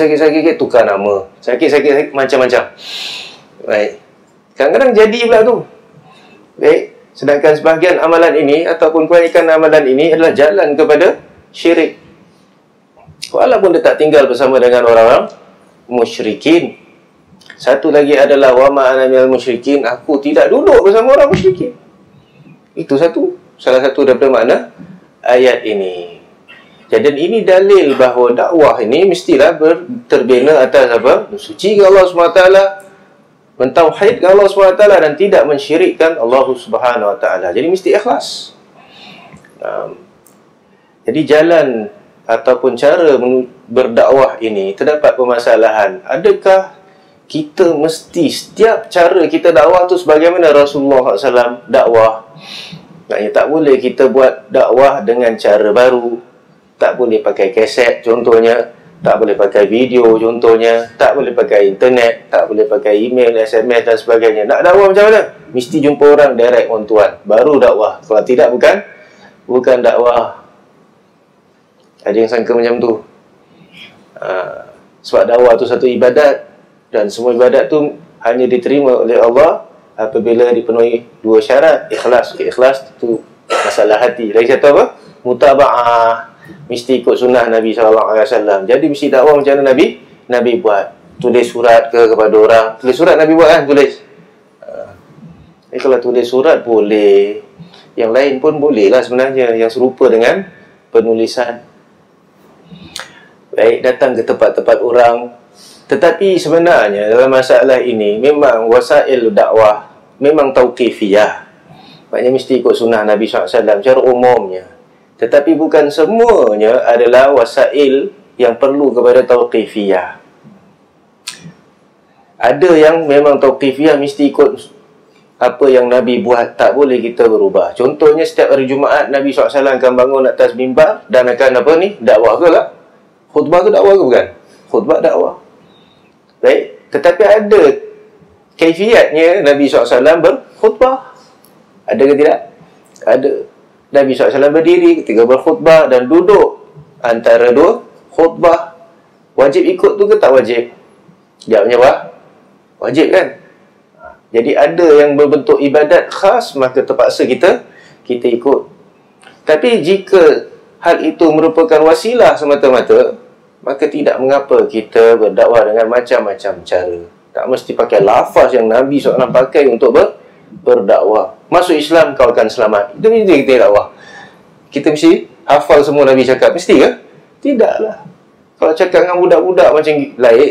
tukar nama. Sakit, macam-macam. Baik. Kadang-kadang jadi pula tu. Baik. Sedangkan sebahagian amalan ini ataupun kebanyakan amalan ini adalah jalan kepada syirik. Walaupun dia tak tinggal bersama dengan orang-orang musyrikin. Satu lagi adalah wa ma ana minal musyrikin, aku tidak duduk bersama orang musyrikin. Itu salah satu daripada makna ayat ini. Jadi ini dalil bahawa dakwah ini mestilah terbina atas apa? Mensucikan Allah SWT, mentauhidkan Allah SWT dan tidak mensyirikkan Allah Subhanahu Wa Taala. Jadi mesti ikhlas. Jadi jalan ataupun cara berdakwah ini terdapat permasalahan. Adakah kita mesti setiap cara kita dakwah tu sebagaimana Rasulullah SAW dakwah? Maknanya tak boleh kita buat dakwah dengan cara baru. Tak boleh pakai kaset contohnya, tak boleh pakai video contohnya, tak boleh pakai internet, tak boleh pakai email, SMS dan sebagainya. Nak dakwah macam mana? Mesti jumpa orang direct on tuan, baru dakwah. Kalau tidak bukan dakwah. Ada yang sangka macam tu. Sebab dakwah tu satu ibadat, dan semua ibadat tu hanya diterima oleh Allah apabila dipenuhi dua syarat. Ikhlas tu masalah hati. Lagi satu apa? Mutaba'ah. Mesti ikut sunnah Nabi SAW. Jadi mesti dakwah macam mana Nabi buat. Tulis surat kepada orang. Tulis surat Nabi buat kan? Tulis. Kalau tulis surat boleh. Yang lain pun boleh lah sebenarnya. Yang serupa dengan penulisan. Baik, datang ke tempat-tempat orang. Tetapi sebenarnya dalam masalah ini memang wasail dakwah memang tauqifiyah. Maknanya mesti ikut sunnah Nabi SAW secara umumnya. Tetapi bukan semuanya adalah wasail yang perlu kepada tauqifiyah. Ada yang memang tauqifiyah mesti ikut apa yang Nabi buat, tak boleh kita berubah. Contohnya setiap hari Jumaat Nabi SAW akan bangun atas mimbar dan akan dakwah ke lah? Khutbah ke dakwah ke bukan? Khutbah dakwah. Baik, tetapi ada kaifiatnya Nabi SAW berkhutbah. Ada ke tidak? Ada. Nabi SAW berdiri ketika berkhutbah dan duduk antara dua khutbah. Wajib ikut tu ke tak wajib? Jawabnya apa? Wajib kan? Jadi ada yang berbentuk ibadat khas, maka terpaksa kita ikut. Tapi jika hal itu merupakan wasilah semata-mata, maka tidak mengapa kita berdakwah dengan macam-macam cara. Tak mesti pakai lafaz yang Nabi SAW pakai untuk berdakwah. Masuk Islam kau akan selamat. Itu mesti kita dakwah. Kita mesti hafal semua Nabi cakap. Mesti ke? Tidaklah. Kalau cakap dengan budak-budak macam lain,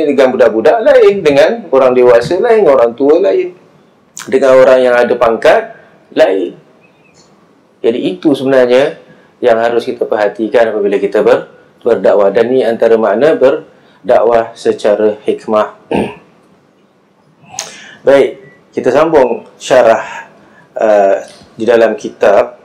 dengan budak-budak lain, dengan orang dewasa lain, orang tua lain, dengan orang yang ada pangkat lain. Jadi itu sebenarnya yang harus kita perhatikan apabila kita berdakwah. Dan ni antara makna berdakwah secara hikmah. Baik, kita sambung syarah di dalam kitab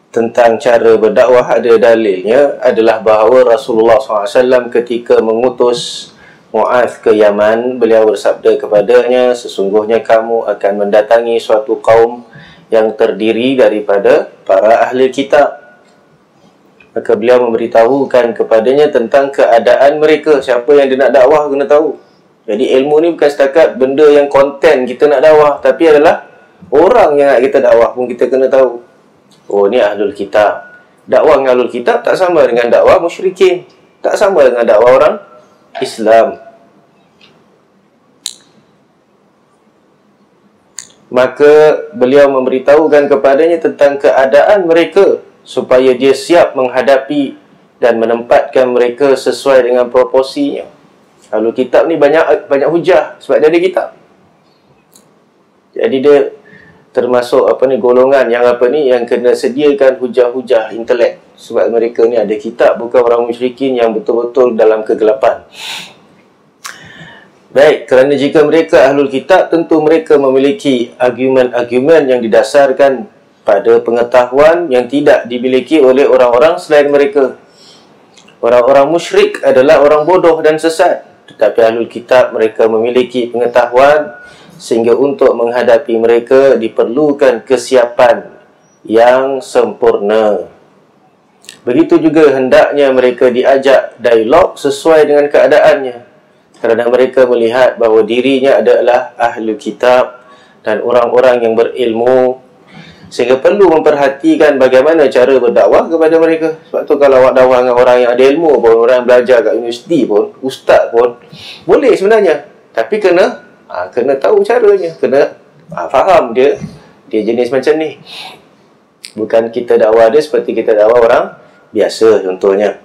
tentang cara berdakwah. Ada dalilnya adalah bahawa Rasulullah SAW ketika mengutus Mu'adh ke Yaman, beliau bersabda kepadanya, sesungguhnya kamu akan mendatangi suatu kaum yang terdiri daripada para ahli kitab. Maka beliau memberitahukan kepadanya tentang keadaan mereka. Siapa yang dia nak dakwah kena tahu. Jadi ilmu ni bukan setakat benda yang konten kita nak dakwah, tapi adalah orang yang nak kita dakwah pun kita kena tahu. Oh, ni ahlul kitab. Dakwah dengan ahlul kitab tak sama dengan dakwah musyrikin. Tak sama dengan dakwah orang Islam. Maka beliau memberitahukan kepadanya tentang keadaan mereka supaya dia siap menghadapi dan menempatkan mereka sesuai dengan proporsinya. Ahlul kitab ni banyak hujah sebab dia ada kitab. Jadi dia termasuk golongan yang kena sediakan hujah-hujah intelek sebab mereka ni ada kitab, bukan orang musyrikin yang betul-betul dalam kegelapan. Baik, kerana jika mereka ahlul kitab, tentu mereka memiliki argumen-argumen yang didasarkan pada pengetahuan yang tidak dimiliki oleh orang-orang selain mereka. Orang-orang musyrik adalah orang bodoh dan sesat, tetapi ahlul kitab mereka memiliki pengetahuan sehingga untuk menghadapi mereka diperlukan kesiapan yang sempurna. Begitu juga hendaknya mereka diajak dialog sesuai dengan keadaannya. kerana mereka melihat bahawa dirinya adalah ahli kitab dan orang-orang yang berilmu, sehingga perlu memperhatikan bagaimana cara berdakwah kepada mereka. Sebab tu kalau awak dakwah dengan orang yang ada ilmu pun, orang yang belajar kat universiti pun, ustaz pun, boleh sebenarnya. Tapi kena tahu caranya, kena faham dia jenis macam ni. Bukan kita dakwah dia seperti kita dakwah orang biasa contohnya.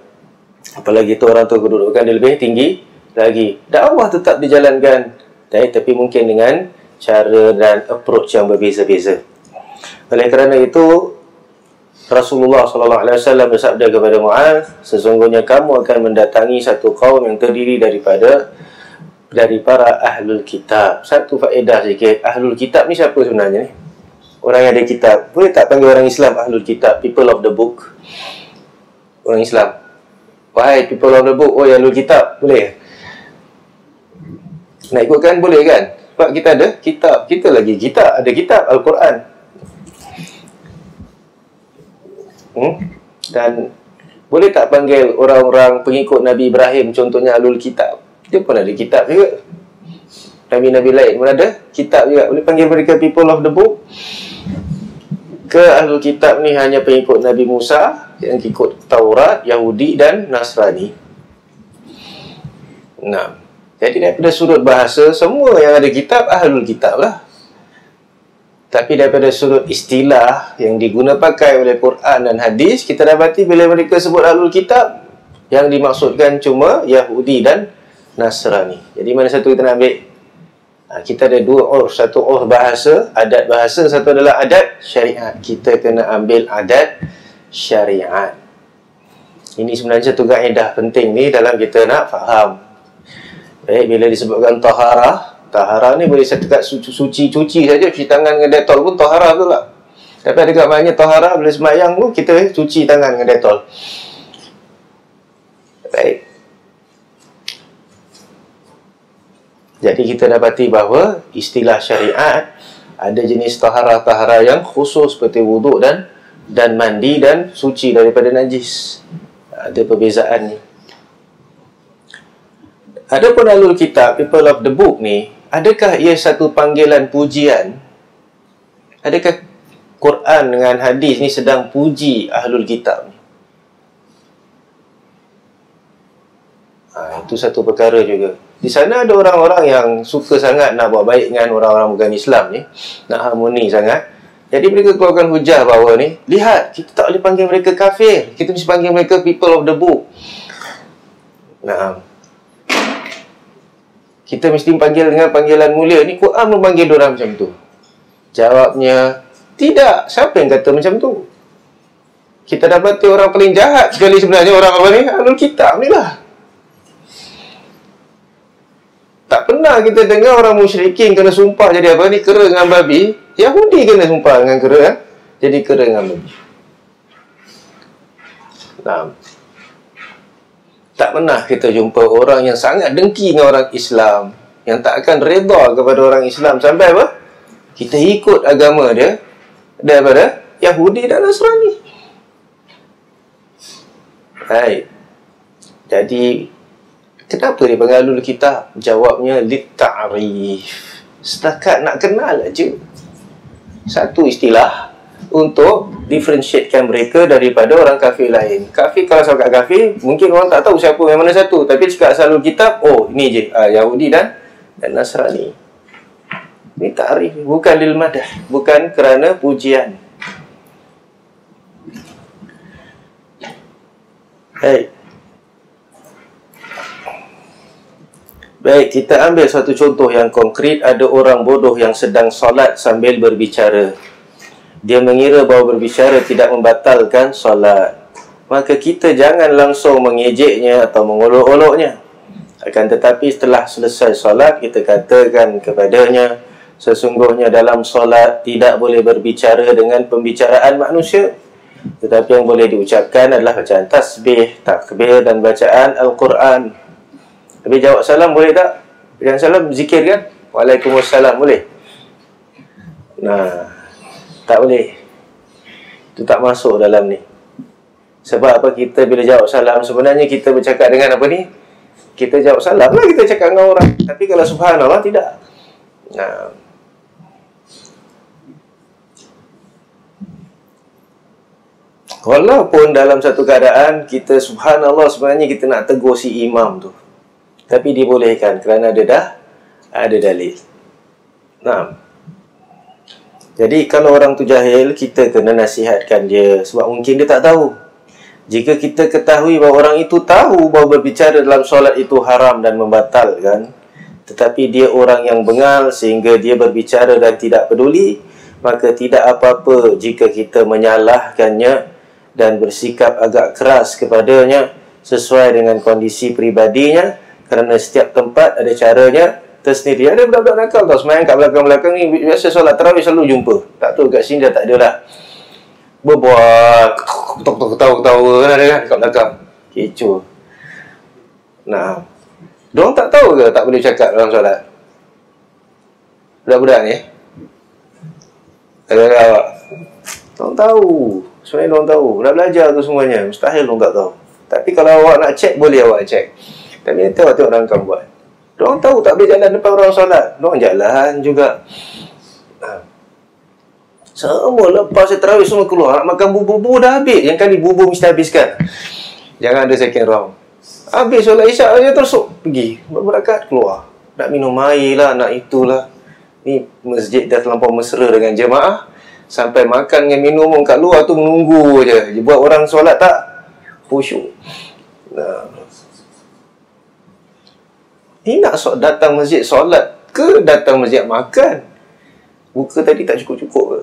Apalagi tu orang tu kedudukan dia lebih tinggi lagi. Dakwah tetap dijalankan, tapi mungkin dengan cara dan approach yang berbeza-beza. Oleh kerana itu, Rasulullah SAW bersabda kepada Muaz, sesungguhnya kamu akan mendatangi satu kaum yang terdiri dari para ahlul kitab. Satu faedah sikit, ahlul kitab ni siapa sebenarnya ni? Orang yang ada kitab. Boleh tak panggil orang Islam ahlul kitab, people of the book? Orang Islam, wahai people of the book, oh ahlul kitab, boleh? Nak ikutkan boleh kan? Sebab kita ada kitab, kita lagi kitab, ada kitab Al-Quran. Dan boleh tak panggil orang-orang pengikut Nabi Ibrahim contohnya ahlul kitab? Dia pun ada kitab juga. Nabi-Nabi lain pun ada kitab juga. Boleh panggil mereka people of the book? Ke ahlul kitab ni hanya pengikut Nabi Musa yang ikut Taurat, Yahudi dan Nasrani? Nah, jadi daripada sudut bahasa, semua yang ada kitab ahlul kitab lah. Tapi daripada sudut istilah yang diguna pakai oleh Quran dan hadis, kita dapati bila mereka sebut ahlul kitab, yang dimaksudkan cuma Yahudi dan Nasrani. Jadi mana satu kita nak ambil? Kita ada dua urf, satu urf bahasa, adat bahasa, satu adalah adat syariat. Kita kena ambil adat syariat. Ini sebenarnya satu kaedah penting ni dalam kita nak faham. Baik, bila disebutkan taharah ni boleh setekat suci cuci saja, cuci tangan dengan Dettol pun taharah tu lah. Tapi ada kat maknanya taharah bila semayang pun kita cuci tangan dengan Dettol. Baik. Jadi kita dapati bahawa istilah syariat ada jenis taharah yang khusus seperti wuduk dan mandi dan suci daripada najis. Ada perbezaan ni. Adapun ahlul kitab, people of the book ni, adakah ia satu panggilan pujian? Adakah Quran dengan hadis ni sedang puji ahlul kitab ni? Itu satu perkara juga. Di sana ada orang-orang yang suka sangat nak buat baik dengan orang-orang bukan Islam ni, nak harmoni sangat. Jadi mereka keluarkan hujah bahawa ni, lihat, kita tak boleh panggil mereka kafir, kita mesti panggil mereka people of the book. Nah, kita mesti panggil dengan panggilan mulia. Ni Quran memanggil diorang macam tu. Jawabnya, tidak. Siapa yang kata macam tu? Kita dapati orang paling jahat sekali sebenarnya orang apa ni? Ahlul kitab ni lah. Tak pernah kita dengar orang musyrikin kena sumpah jadi apa ni? Kera dengan babi. Yahudi kena sumpah dengan kera, jadi kera dengan babi. Nah, tak pernah kita jumpa orang yang sangat dengki dengan orang Islam, yang tak akan redha kepada orang Islam sampai apa? Kita ikut agama dia daripada Yahudi dan Nasrani. Baik. Jadi kenapa dia panggil ahlul kitab? Jawabnya lit-ta'rif. Setakat nak kenal aja. Satu istilah untuk differentiatekan mereka daripada orang kafir lain. Kafir, kalau cakap kafir, mungkin orang tak tahu siapa yang mana satu. Tapi cakap ahlul kitab, oh ini je, Yahudi dan Nasrani. Ini ta'rif, bukan lil madah, bukan kerana pujian. Baik, kita ambil satu contoh yang konkret. Ada orang bodoh yang sedang solat sambil berbicara. Dia mengira bahawa berbicara tidak membatalkan solat. Maka kita jangan langsung mengejeknya atau mengolok-oloknya. Akan tetapi setelah selesai solat, kita katakan kepadanya, sesungguhnya dalam solat tidak boleh berbicara dengan pembicaraan manusia. Tetapi yang boleh diucapkan adalah bacaan tasbih, takbir dan bacaan Al-Quran. Tapi jawab salam boleh tak? Bacaan salam zikir kan? Waalaikumsalam boleh? Nah, tak boleh. Itu tak masuk dalam ni. Sebab apa? Kita bila jawab salam, sebenarnya kita bercakap dengan apa ni? kita jawab salam lah, kita cakap dengan orang. Tapi kalau subhanallah, tidak. Nah, walaupun dalam satu keadaan kita subhanallah, sebenarnya kita nak tegur si imam tu, tapi dibolehkan kerana ada dalil. Nah, jadi kalau orang tu jahil, kita kena nasihatkan dia, sebab mungkin dia tak tahu. Jika kita ketahui bahawa orang itu tahu bahawa berbicara dalam solat itu haram dan membatalkan, tetapi dia orang yang bengal sehingga dia berbicara dan tidak peduli, maka tidak apa-apa jika kita menyalahkannya dan bersikap agak keras kepadanya sesuai dengan kondisi pribadinya, kerana setiap tempat ada caranya tersendiri. Ada budak-budak nakal tau, semayang kat belakang-belakang ni, biasa solat tarawih selalu jumpa. Tak tahu kat sini dah tak ada lah, berbuat ketawa-ketawa kan, ada kan kat belakang, kecoh. Nah, diorang tak tahu ke tak boleh cakap dalam solat? Budak-budak ni ada awak, diorang tahu. Sebenarnya diorang tahu, dah belajar tu semuanya, mustahil diorang tak tahu. Tapi kalau awak nak cek, boleh awak cek. Tapi nanti awak tengok rangkam buat. Diorang tahu tak boleh jalan depan orang solat, diorang jalan juga. Semua lepas terawih semua keluar, nak makan bubur dah habis. Yang kali bubur mesti habiskan, jangan ada second round. Habis solat isyak dia terus pergi berangkat keluar, nak minum air lah, nak itulah. Ni masjid dah terlampau mesra dengan jemaah, sampai makan dengan minum kat luar tu menunggu je. Dia buat orang solat tak khusyuk. Nah, ni nak datang masjid solat ke datang masjid makan? Buka tadi tak cukup-cukup ke?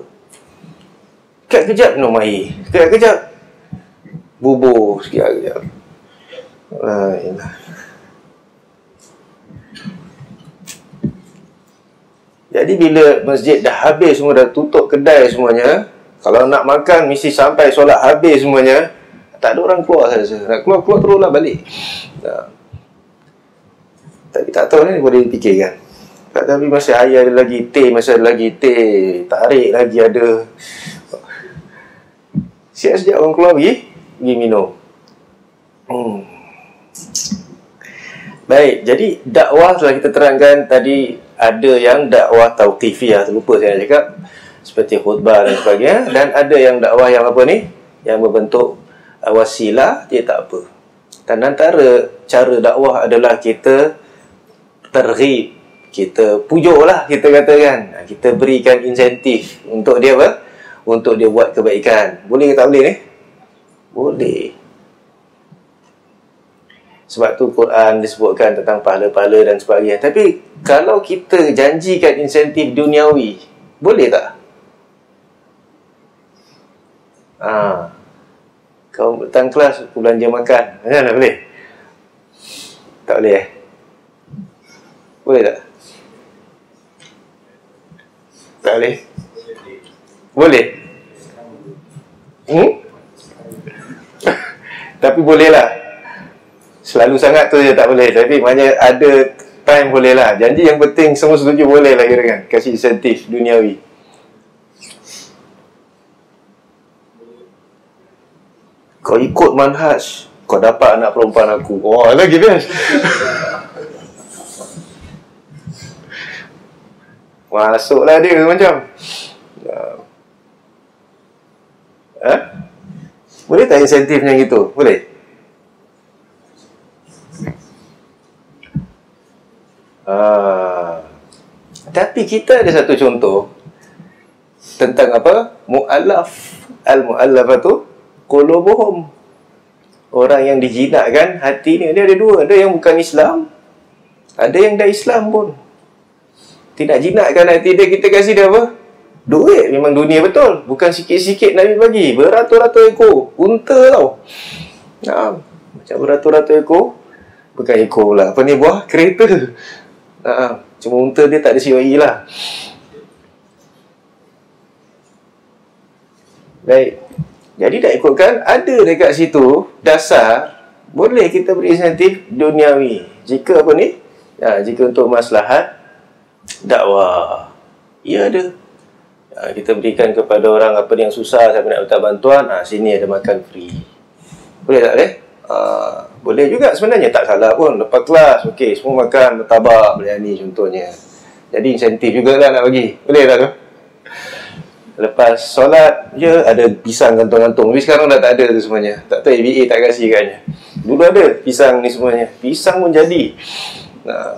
Kejap minum air, kejap bubur, sekejap. Jadi bila masjid dah habis semua, dah tutup kedai semuanya, kalau nak makan mesti sampai solat habis semuanya, tak ada orang keluar saja. Nak keluar teruslah balik. Tapi tak tahu ni boleh dipikirkan. Tapi masih air ada lagi, teh masih ada lagi, teh tarik lagi ada. Siap sekejap orang keluar pergi minum. Baik, jadi dakwah telah kita terangkan tadi. Ada yang dakwah tauqifiyah, terlupa saya nak cakap, seperti khutbah dan sebagainya. Dan ada yang dakwah yang apa ni, yang berbentuk wasilah, dia tak apa. Dan antara cara dakwah adalah kita terghib, kita pujuk lah, kita katakan, kita berikan insentif untuk dia apa? Untuk dia buat kebaikan. Boleh ke tak boleh ni? Boleh. Sebab tu Quran disebutkan tentang pahala-pahala dan sebagainya. Tapi kalau kita janjikan insentif duniawi, boleh tak? Kau datang kelas, aku belanja makan, tak boleh? Tak boleh Boleh tak? Tak boleh? Boleh? Tapi boleh lah. Selalu sangat tu je tak boleh. Tapi maknanya ada time boleh lah. Janji yang penting semua setuju boleh lah kira kan. Kasih insentif duniawi. Kau ikut manhaj, kau dapat anak perempuan aku. Oh, lagi best. Masuklah dia macam. Boleh tak insentifnya gitu? Boleh? Tapi kita ada satu contoh tentang apa? Mu'allaf. Al-mu'allafatu qulubuhum. Orang yang dijinakkan hati ni, dia ada dua. Ada yang bukan Islam, ada yang dah Islam pun. Tidak jinakkan hati dia, kita kasih dia apa? Duit. Memang dunia betul, bukan sikit-sikit Nabi bagi. Beratus-ratus ekor unta tau. Macam beratus-ratus ekor. Bukan ekor pula, apa ni, buah kereta. Cuma unta dia tak ada COE lah. Baik. Jadi tak ikutkan, ada dekat situ dasar, boleh kita beri insentif duniawi. Jika apa ni? Jika untuk maslahat dakwah. Ya ada. Kita berikan kepada orang apa yang susah, siapa nak minta bantuan, sini ada makan free. Boleh tak boleh? Boleh juga sebenarnya, tak salah pun. Lepas kelas, okey, semua makan martabak, biryani contohnya. Jadi insentif jugalah nak bagi. Boleh tak tu? Lepas solat je ada pisang gantung-gantung. Tapi sekarang dah tak ada tu semuanya. Tak tahu ABA tak kasih katnya. Dulu ada pisang ni semuanya. Pisang pun jadi. Nah.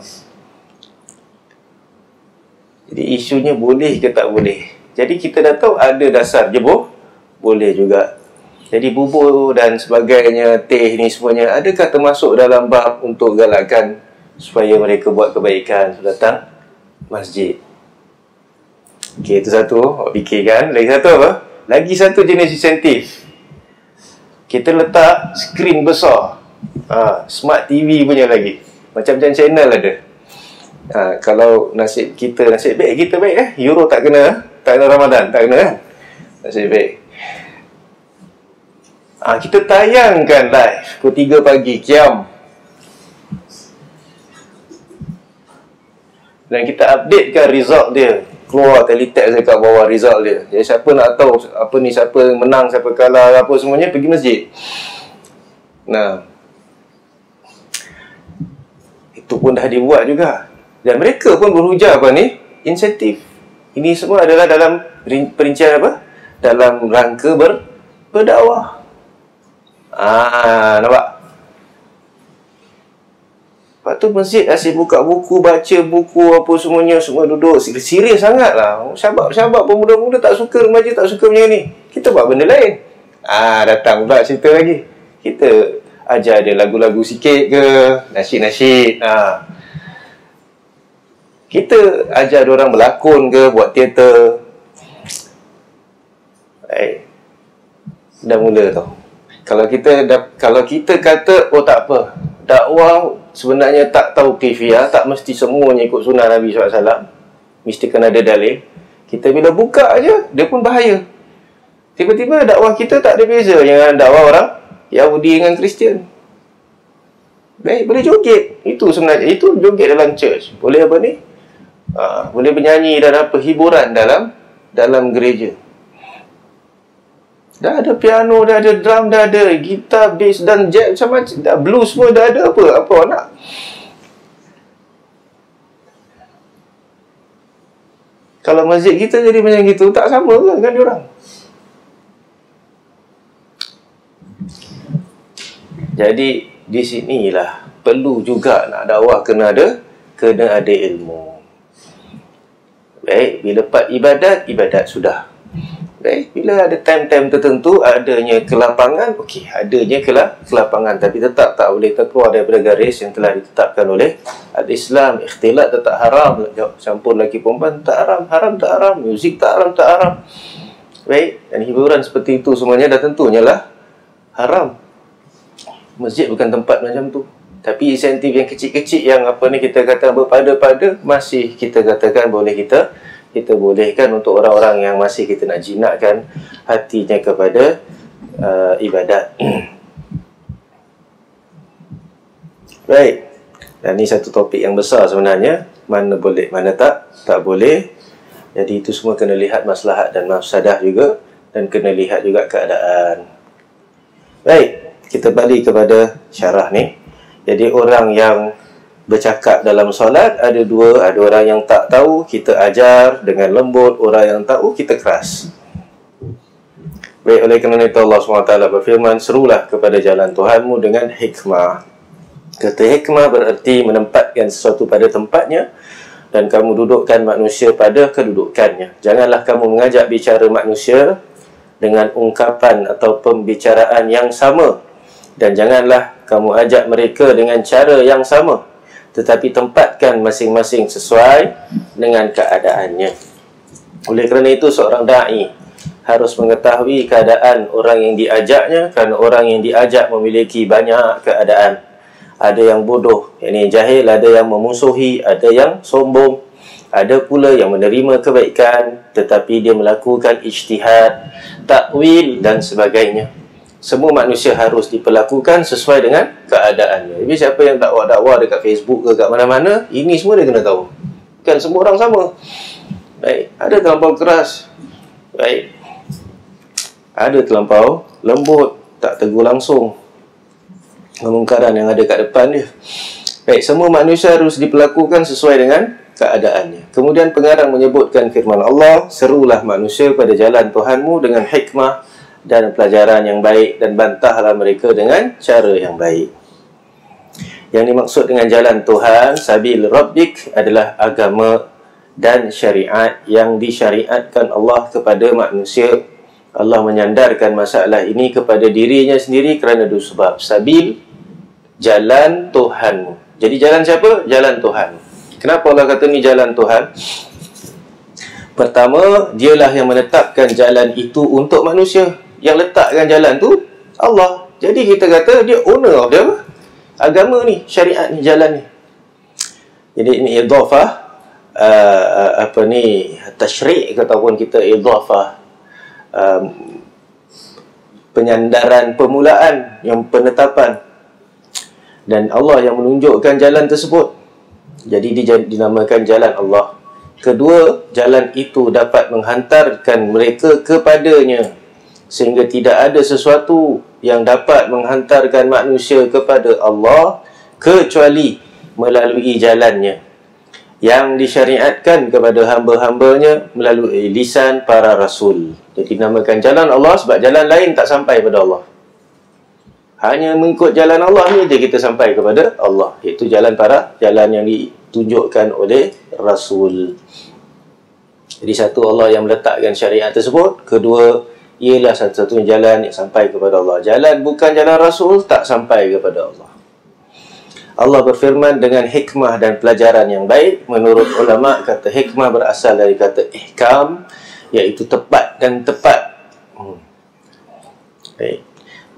Jadi isunya boleh ke tak boleh. Jadi kita dah tahu ada dasar je boleh juga. Jadi bubur dan sebagainya, teh ni semuanya, adakah termasuk dalam bab untuk galakkan supaya mereka buat kebaikan datang masjid? Okey, itu satu. Awak fikirkan. Lagi satu apa? Lagi satu jenis insentif. Kita letak skrin besar. Smart TV punya lagi. Macam-macam channel ada. Kalau nasib baik, kita baik Euro tak kena Ramadan, tak kena kan? Nasib baik. Kita tayangkan live pukul 3 pagi, Qiyam. Dan kita updatekan result dia. Keluar teletext dekat bawah result dia. Jadi siapa nak tahu apa ni, siapa menang, siapa kalah, apa semuanya, pergi masjid. Nah, itu pun dah dibuat juga. Dan mereka pun berhujah apa ni? Insentif. Ini semua adalah dalam perincian apa? Dalam rangka berdakwah. Nampak? Lepas tu masjid asyik buka buku, baca buku apa semuanya, semua duduk serius sangat lah. Syabat-syabat pemuda-pemuda tak suka remaja, tak suka macam ni. Kita buat benda lain. Datang pula cerita lagi. Kita ajar dia lagu-lagu sikit ke, nasyid-nasyid. Kita ajar dia orang berlakon ke, buat teater. Dah mula tau. Kalau kita kata, oh tak apa, dakwah sebenarnya tak tahu kaifiah, tak mesti semuanya ikut sunnah Nabi SAW, mesti kena ada dalil. Kita bila buka aja, dia pun bahaya. Tiba-tiba dakwah kita tak ada beza dengan dakwah orang Yahudi dengan Kristian. Baik, boleh joget. Itu sebenarnya, itu joget dalam church. Boleh apa ni? Boleh bernyanyi dan apa, hiburan dalam gereja. Dah ada piano, dah ada drum, dah ada gitar, bass dan jazz macam-macam. Dah blues semua dah ada. Apa nak? Kalau masjid kita jadi macam gitu, tak sama ke dengan diorang? Jadi di sinilah perlu juga nak dakwah kena ada ilmu. Baik, bila part ibadat sudah. Baik, bila ada time-time tertentu adanya kelapangan, okey, adanya kelapangan, tapi tetap tak boleh terkeluar daripada garis yang telah ditetapkan oleh al-Islam. Ikhtilat tetap haram, campur lelaki perempuan tak haram tak haram, muzik tak haram. Baik, dan hiburan seperti itu semuanya dah tentunya lah haram. Masjid bukan tempat macam tu. Tapi insentif yang kecil-kecil yang apa ni kita kata berpada-pada, masih kita katakan boleh kita bolehkan untuk orang-orang yang masih kita nak jinakkan hatinya kepada ibadat. Baik. Dan ini satu topik yang besar sebenarnya. Mana boleh, mana tak boleh. Jadi itu semua kena lihat maslahat dan mafsadah juga. Dan kena lihat juga keadaan. Baik. Kita balik kepada syarah ni. Jadi orang yang bercakap dalam solat ada dua. Ada orang yang tak tahu, kita ajar dengan lembut. Orang yang tahu, kita keras. Baik, oleh kerana itu Allah SWT berfirman, serulah kepada jalan Tuhanmu dengan hikmah. Kata hikmah bererti menempatkan sesuatu pada tempatnya, dan kamu dudukkan manusia pada kedudukannya. Janganlah kamu mengajak bicara manusia dengan ungkapan atau pembicaraan yang sama, dan janganlah kamu ajak mereka dengan cara yang sama, tetapi tempatkan masing-masing sesuai dengan keadaannya. Oleh kerana itu seorang da'i harus mengetahui keadaan orang yang diajaknya, kerana orang yang diajak memiliki banyak keadaan. Ada yang bodoh, yakni jahil, ada yang memusuhi, ada yang sombong, ada pula yang menerima kebaikan tetapi dia melakukan ijtihad, takwil dan sebagainya. Semua manusia harus diperlakukan sesuai dengan keadaannya. Jadi siapa yang dakwah-dakwah dekat Facebook ke kat mana-mana, ini semua dia kena tahu. Kan semua orang sama. Baik, ada terlampau keras. Baik. Ada terlampau lembut, tak tegur langsung. kemungkaran yang ada kat depan dia. Baik, semua manusia harus diperlakukan sesuai dengan keadaannya. Kemudian pengarang menyebutkan firman Allah, serulah manusia pada jalan Tuhanmu dengan hikmah dan pelajaran yang baik, dan bantahlah mereka dengan cara yang baik. Yang dimaksud dengan jalan Tuhan, sabil rabbik, adalah agama dan syariat yang disyariatkan Allah kepada manusia. Allah menyandarkan masalah ini kepada dirinya sendiri kerana dua sebab. Sabil, jalan Tuhanmu. Jadi jalan siapa? Jalan Tuhan. Kenapa Allah kata ni jalan Tuhan? Pertama, dialah yang menetapkan jalan itu untuk manusia. Yang letakkan jalan tu Allah. Jadi kita kata dia owner of dia apa? Agama ni, syariat ni, jalan ni. Jadi ini idhafah tasyri' ataupun kita idhafah penyandaran permulaan, yang penetapan, dan Allah yang menunjukkan jalan tersebut. Jadi dinamakan jalan Allah. Kedua, jalan itu dapat menghantarkan mereka kepadanya, sehingga tidak ada sesuatu yang dapat menghantarkan manusia kepada Allah kecuali melalui jalannya, yang disyariatkan kepada hamba-hambanya melalui lisan para rasul. Jadi dinamakan jalan Allah sebab jalan lain tak sampai kepada Allah. Hanya mengikut jalan Allah ni je kita sampai kepada Allah, iaitu jalan yang ditunjukkan oleh Rasul. Jadi satu, Allah yang meletakkan syariat tersebut. Kedua, ialah satu-satunya jalan yang sampai kepada Allah. Jalan bukan jalan Rasul, tak sampai kepada Allah. Allah berfirman dengan hikmah dan pelajaran yang baik. Menurut ulama, kata hikmah berasal dari kata ihkam, iaitu tepat dan tepat. Baik.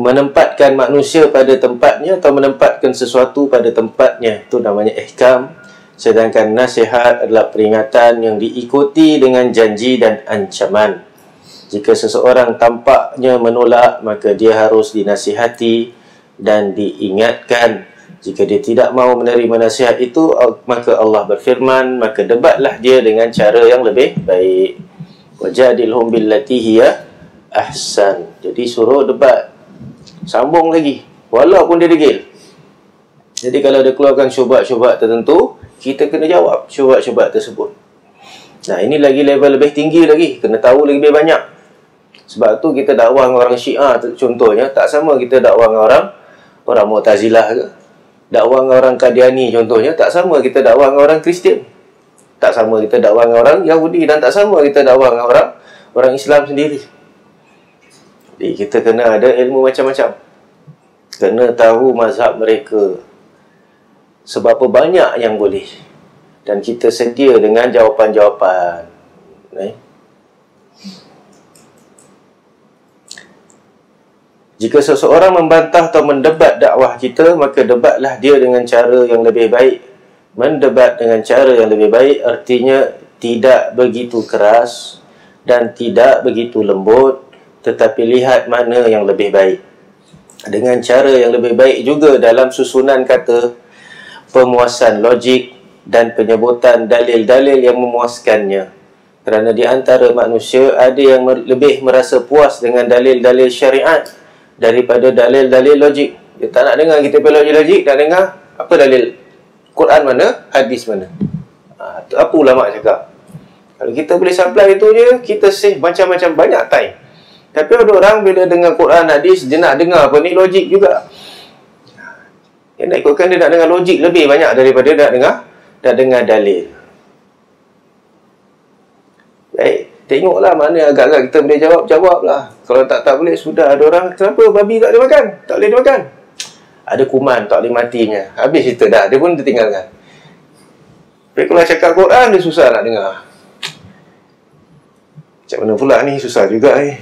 Menempatkan manusia pada tempatnya atau menempatkan sesuatu pada tempatnya, itu namanya ihkam. Sedangkan nasihat adalah peringatan yang diikuti dengan janji dan ancaman. Jika seseorang tampaknya menolak, maka dia harus dinasihati dan diingatkan. Jika dia tidak mahu menerima nasihat itu, maka Allah berfirman, maka debatlah dia dengan cara yang lebih baik. Wajadilhum billati hiya ahsan. Jadi suruh debat, sambung lagi walaupun dia degil. Jadi kalau dia keluarkan syubhat-syubhat tertentu, kita kena jawab syubhat-syubhat tersebut. Nah, ini lagi level lebih tinggi lagi, kena tahu lebih banyak. Sebab tu kita dakwah dengan orang Syiah contohnya tak sama kita dakwah dengan orang Mu'tazilah ke. Dakwah dengan orang Qadiani contohnya tak sama kita dakwah dengan orang Kristian. Tak sama kita dakwah dengan orang Yahudi, dan tak sama kita dakwah dengan orang Islam sendiri. Jadi kita kena ada ilmu macam-macam. Kena tahu mazhab mereka. Seberapa banyak yang boleh. Dan kita sedia dengan jawapan-jawapan. Jika seseorang membantah atau mendebat dakwah kita, maka debatlah dia dengan cara yang lebih baik. Mendebat dengan cara yang lebih baik artinya tidak begitu keras dan tidak begitu lembut, tetapi lihat mana yang lebih baik. Dengan cara yang lebih baik juga dalam susunan kata, pemuasan logik dan penyebutan dalil-dalil yang memuaskannya. Kerana di antara manusia ada yang lebih merasa puas dengan dalil-dalil syariat daripada dalil-dalil logik. Dia tak nak dengar kita punya logik, nak dengar apa dalil Quran mana, hadis mana. Apa ulama cakap. Kalau kita boleh supply itu je, kita save macam-macam banyak time. Tapi ada orang bila dengar Quran, hadis, dia nak dengar apa ni logik juga. Dia nak ikutkan, dia nak dengar logik lebih banyak daripada nak dengar dalil. Baik, tengoklah mana agak-agak kita boleh jawablah. Kalau tak boleh, sudah. Ada orang, kenapa babi tak boleh makan? Tak boleh dimakan. Ada kuman, tak boleh matinya. Habis cerita dah, dia pun tertinggalkan. Tapi kalau cakap Quran, dia susah nak dengar. Macam mana pula ni, susah juga ni.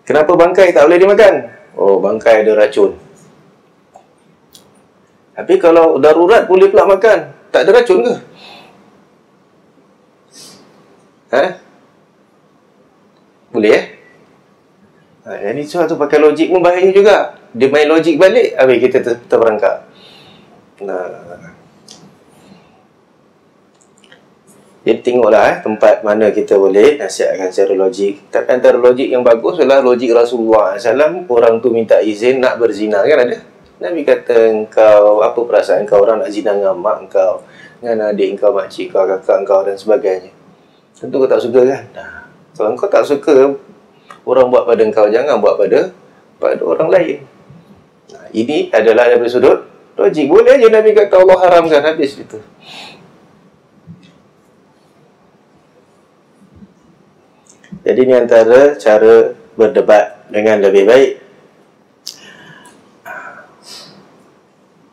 Kenapa bangkai tak boleh dimakan? Oh, bangkai ada racun. Tapi kalau darurat boleh pula makan, tak ada racun ke? Boleh jadi suatu pakai logik pun bahaya juga. Dia main logik balik, habis kita terperangkap. Jadi tengoklah tempat mana kita boleh nasihatkan secara logik. Tapi antara logik yang bagus adalah logik Rasulullah SAW. Orang tu minta izin nak berzina, kan ada. Nabi kata, engkau, apa perasaan kau orang nak zina dengan mak engkau, dengan adik engkau, makcik kau, kakak engkau dan sebagainya. Tentu kau tak suka, kan? Nah, kalau kau tak suka orang buat pada engkau, jangan buat pada orang lain. Nah, ini adalah dari sudut logik. Boleh je Nabi kata Allah haramkan, habis itu. Jadi ini antara cara berdebat dengan lebih baik.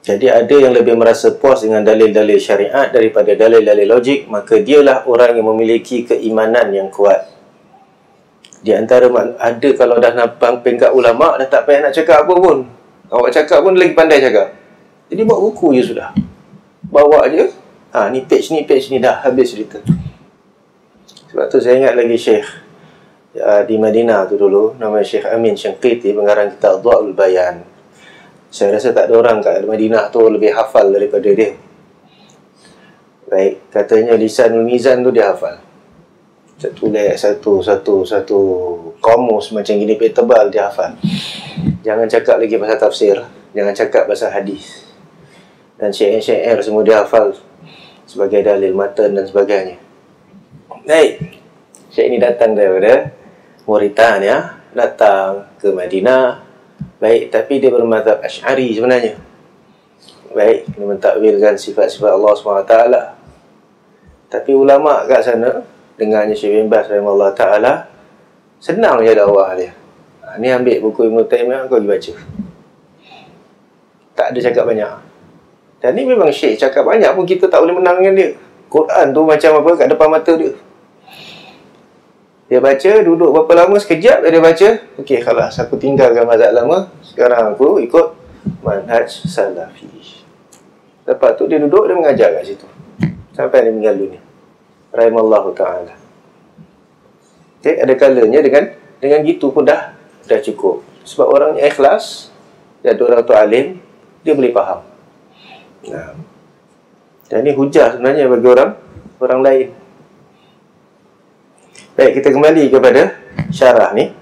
Jadi ada yang lebih merasa puas dengan dalil-dalil syariat daripada dalil-dalil logik, maka dialah orang yang memiliki keimanan yang kuat. Di antara ada kalau dah nampak peringkat ulama, dah tak payah nak cakap apa pun. Awak cakap pun lagi pandai cakap. Jadi buat buku je sudah. Bawa je. Ni page ni dah habis cerita. Sebab tu saya ingat lagi Syekh di Madinah tu dulu, nama Syekh Amin Syangqiti, pengarang kitab Adwa'ul Bayan. Saya rasa tak ada orang kat Madinah tu lebih hafal daripada dia. Baik, katanya Lisanul Mizan tu dia hafal. Satu komus macam gini pek tebal dia hafal. Jangan cakap lagi pasal tafsir, jangan cakap pasal hadis. Dan syair-syair semua dia hafal sebagai dalil matan dan sebagainya. Baik, Syekh ni datang daripada Mauritania, datang ke Madinah. Baik, tapi dia bermazhab Asy'ari sebenarnya. Baik, dia mentakwilkan sifat-sifat Allah SWT. Tapi ulama kat sana, dengarnya Syekh bin Baz rahimahullah ta'ala, senang je dakwah dia. Ni ambil buku Ibn Taymiyah, kau pergi baca. Tak ada cakap banyak. Dan ni memang Syekh cakap banyak pun kita tak boleh menang dengan dia. Quran tu macam apa kat depan mata dia. Dia baca, duduk berapa lama, sekejap dia baca. Okey, khalas, aku tinggalkan mazhab lama. Sekarang aku ikut manhaj salafi. Lepas tu dia duduk, dia mengajar kat situ sampai dia meninggal dunia rahimallahu ta'ala. Okay, ada kalanya dengan gitu pun dah cukup. Sebab orangnya ikhlas, dan orang tu alim, dia boleh faham. Nah, dan ini hujah sebenarnya bagi orang lain. Baik, kita kembali kepada syarah ni.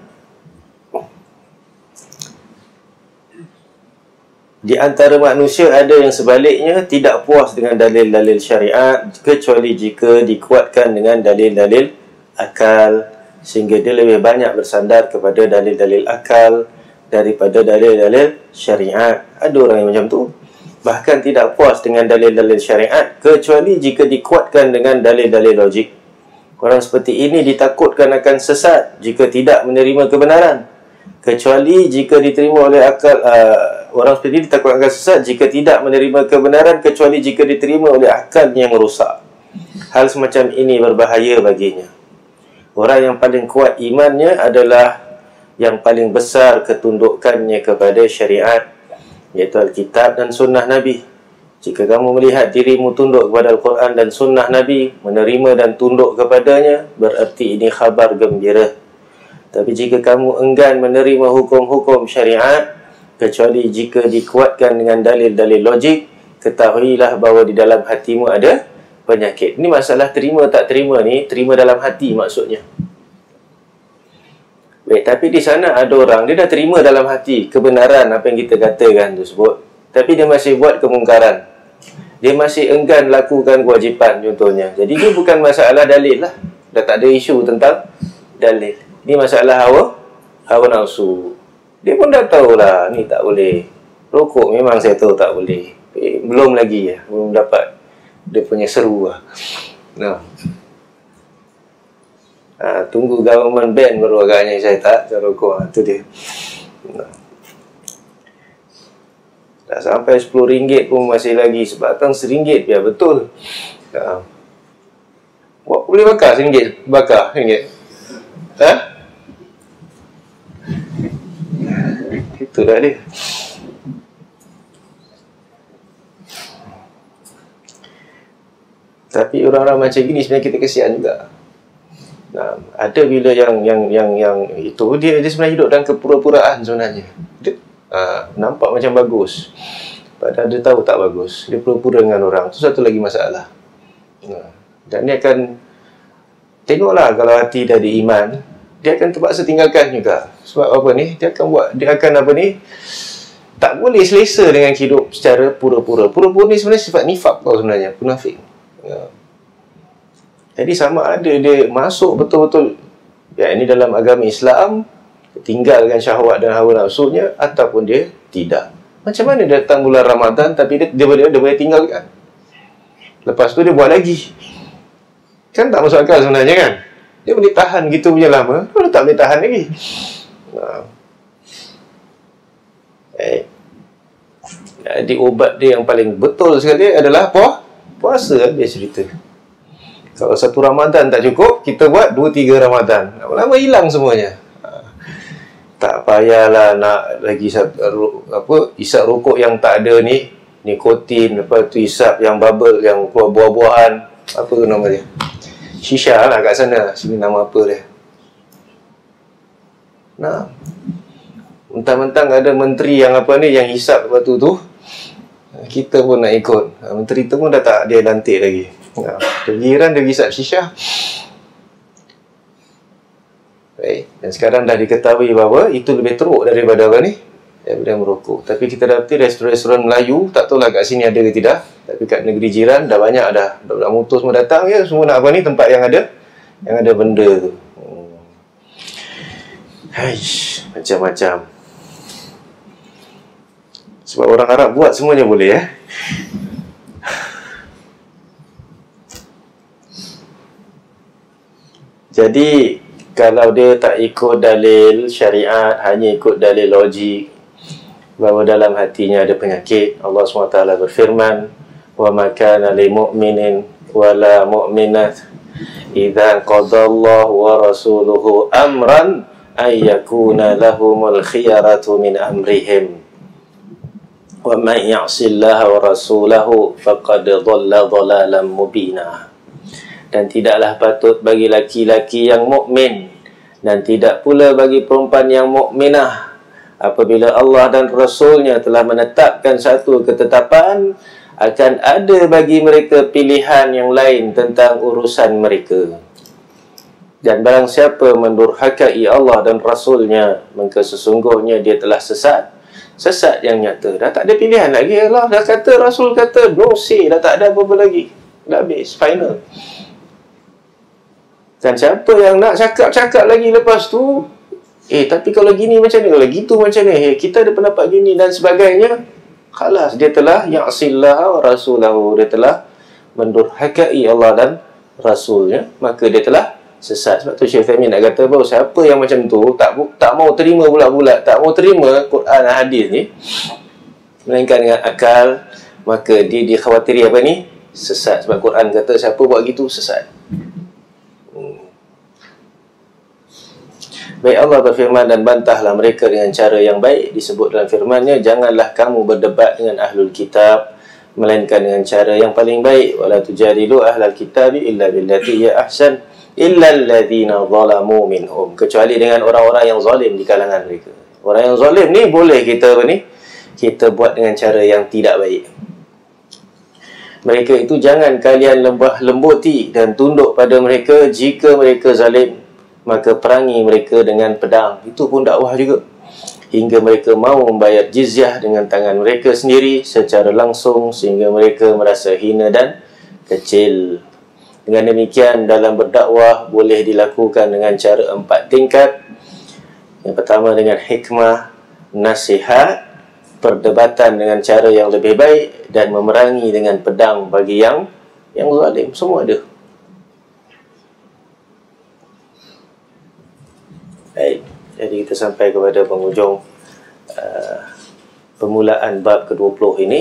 Di antara manusia ada yang sebaliknya tidak puas dengan dalil-dalil syariat kecuali jika dikuatkan dengan dalil-dalil akal, sehingga dia lebih banyak bersandar kepada dalil-dalil akal daripada dalil-dalil syariat. Ada orang yang macam tu. Bahkan tidak puas dengan dalil-dalil syariat kecuali jika dikuatkan dengan dalil-dalil logik. Orang seperti ini ditakutkan akan sesat jika tidak menerima kebenaran, kecuali jika diterima oleh akal. Orang seperti ini ditakutkan akan sesat jika tidak menerima kebenaran, kecuali jika diterima oleh akal yang merosak. Hal semacam ini berbahaya baginya. Orang yang paling kuat imannya adalah yang paling besar ketundukannya kepada syariat, iaitu Alkitab dan Sunnah Nabi. Jika kamu melihat dirimu tunduk kepada Al-Quran dan Sunnah Nabi, menerima dan tunduk kepadanya, berarti ini khabar gembira. Tapi jika kamu enggan menerima hukum-hukum syariat, kecuali jika dikuatkan dengan dalil-dalil logik, ketahuilah bahawa di dalam hatimu ada penyakit. Ini masalah terima tak terima ni, terima dalam hati maksudnya. Baik, tapi di sana ada orang, dia dah terima dalam hati kebenaran apa yang kita katakan tersebut, tapi dia masih buat kemungkaran. Dia masih enggan lakukan kewajipan contohnya. Jadi dia bukan masalah dalil lah. Dah tak ada isu tentang dalil. Ini masalah hawa nafsu. Dia pun dah tahulah ni tak boleh. Rokok memang saya tahu tak boleh. Belum lagi ya, belum dapat dia punya seru lah. Nah. Tunggu government ban baru agaknya saya tak rokok. Itu dia. Nah. Dah sampai RM10 pun masih lagi sebatang RM1 biar betul. Boleh bakar RM1? Bakar RM1? Itulah dia. Tapi orang-orang macam gini sebenarnya kita kesian juga. Nah, ada bila yang itu dia sebenarnya hidup dalam kepura-puraan sebenarnya. Nampak macam bagus, padahal dia tahu tak bagus. Dia pura-pura dengan orang. Itu satu lagi masalah. Dan dia akan tengoklah, kalau hati dah ada iman, dia akan terpaksa tinggalkan juga. Sebab apa ni? Dia akan apa ni? Tak boleh selesa dengan hidup secara pura-pura. Pura-pura ni sebenarnya sifat nifak tau sebenarnya, munafik. Jadi sama ada dia masuk betul-betul, ya ini dalam agama Islam, tinggalkan syahwat dan hawa nafsunya, ataupun dia tidak. Macam mana datang bulan Ramadan tapi dia boleh tinggalkan? Lepas tu dia buat lagi. Kan tak masuk akal sebenarnya kan? Dia boleh tahan gitu punya lama, dia tak boleh tahan lagi. Jadi ubat dia yang paling betul sekali adalah puasa. Dia cerita, kalau satu Ramadan tak cukup, kita buat 2-3 Ramadan. Lama-lama hilang semuanya. Tak payahlah nak lagi isap rokok yang tak ada ni, nikotin. Lepas tu isap yang bubble, yang buah-buahan, apa tu nama dia, shisha lah kat sana. Sini nama apa dia. Nah, mentang-mentang ada menteri yang apa ni, yang hisap lepas tu kita pun nak ikut. Menteri tu pun dah tak dia lantik lagi. Tergiran dia hisap shisha. Baik. Dan sekarang dah diketahui bahawa itu lebih teruk daripada apa ni, daripada merokok. Tapi kita dapati restoran-restoran Melayu, tak tahu lah kat sini ada ke tidak, tapi kat negeri jiran dah banyak dah. Budak motor semua datang ya, semua nak apa ni, tempat yang ada benda tu. Haish, macam-macam. Sebab orang Arab buat semuanya boleh ya. Jadi kalau dia tak ikut dalil syariat, hanya ikut dalil logik, bahawa dalam hatinya ada penyakit, Allah SWT berfirman, wa ma kana lil mu'minin wala mu'minat idza qadallahu wa rasuluhu amran ay yakuna lahumul khiyaratu min amrihim wa man ya'sillaha wa rasulahu faqad dhalla dhalalan mubina. Dan tidaklah patut bagi laki-laki yang mukmin, dan tidak pula bagi perempuan yang mukminah, apabila Allah dan Rasulnya telah menetapkan satu ketetapan, akan ada bagi mereka pilihan yang lain tentang urusan mereka. Dan barang siapa mendurhakai Allah dan Rasulnya, maka sesungguhnya dia telah sesat yang nyata. Dah tak ada pilihan lagi. Allah dah kata, Rasul kata, no say, dah tak ada apa-apa lagi. Dah habis, final. Dan siapa yang nak cakap-cakap lagi lepas tu, tapi kalau gini macam ni, kalau gitu macam ni, kita ada pendapat gini dan sebagainya, khalas, dia telah ya'sillah wa rasulahu, dia telah mendurhakai Allah dan Rasulnya, maka dia telah sesat. Sebab tu Syekh Uthaymin nak kata bahawa siapa yang macam tu tak mau terima bulat-bulat, tak mau terima Quran dan hadis ni, melainkan dengan akal, maka dia dikhawatiri apa ni? Sesat. Sebab Quran kata siapa buat gitu sesat. Baik, Allah berfirman, dan bantahlah mereka dengan cara yang baik. Disebut dalam firman-Nya, janganlah kamu berdebat dengan ahlul kitab, melainkan dengan cara yang paling baik. Wala tujadilu ahlal kitabi illa billati hiya ahsan illa alladhina zalamu minhum, kecuali dengan orang-orang yang zalim di kalangan mereka. Orang yang zalim ni boleh kita apa ni? Kita buat dengan cara yang tidak baik. Mereka itu jangan kalian lembah lembuti dan tunduk pada mereka. Jika mereka zalim, maka perangi mereka dengan pedang. Itu pun dakwah juga. Hingga mereka mau membayar jizyah dengan tangan mereka sendiri secara langsung, sehingga mereka merasa hina dan kecil. Dengan demikian, dalam berdakwah boleh dilakukan dengan cara 4 tingkat. Yang pertama dengan hikmah, nasihat, perdebatan dengan cara yang lebih baik, dan memerangi dengan pedang bagi yang zalim. Semua ada. Baik, jadi kita sampai kepada penghujung permulaan bab ke-20 ini.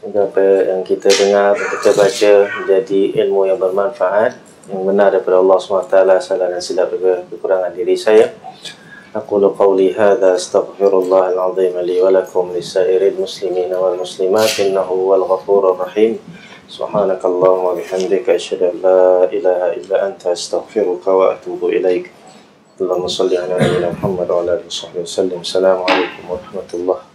Apa yang kita dengar, kita baca, menjadi ilmu yang bermanfaat, yang benar daripada Allah SWT, salah dan silap daripada kekurangan diri saya. Aqulu qawli hadha astaghfirullahal azim li wa lakum lisairil muslimin wal muslimat innahu wal ghafurur rahim. Subhanakallahumma wa bihamdika asyhadu an la ilaha illa anta astaghfiruka wa atubu ilaik. Allahumma shalli ala nabiyyina Muhammad wa ala alihi wasallam. Assalamualaikum warahmatullahi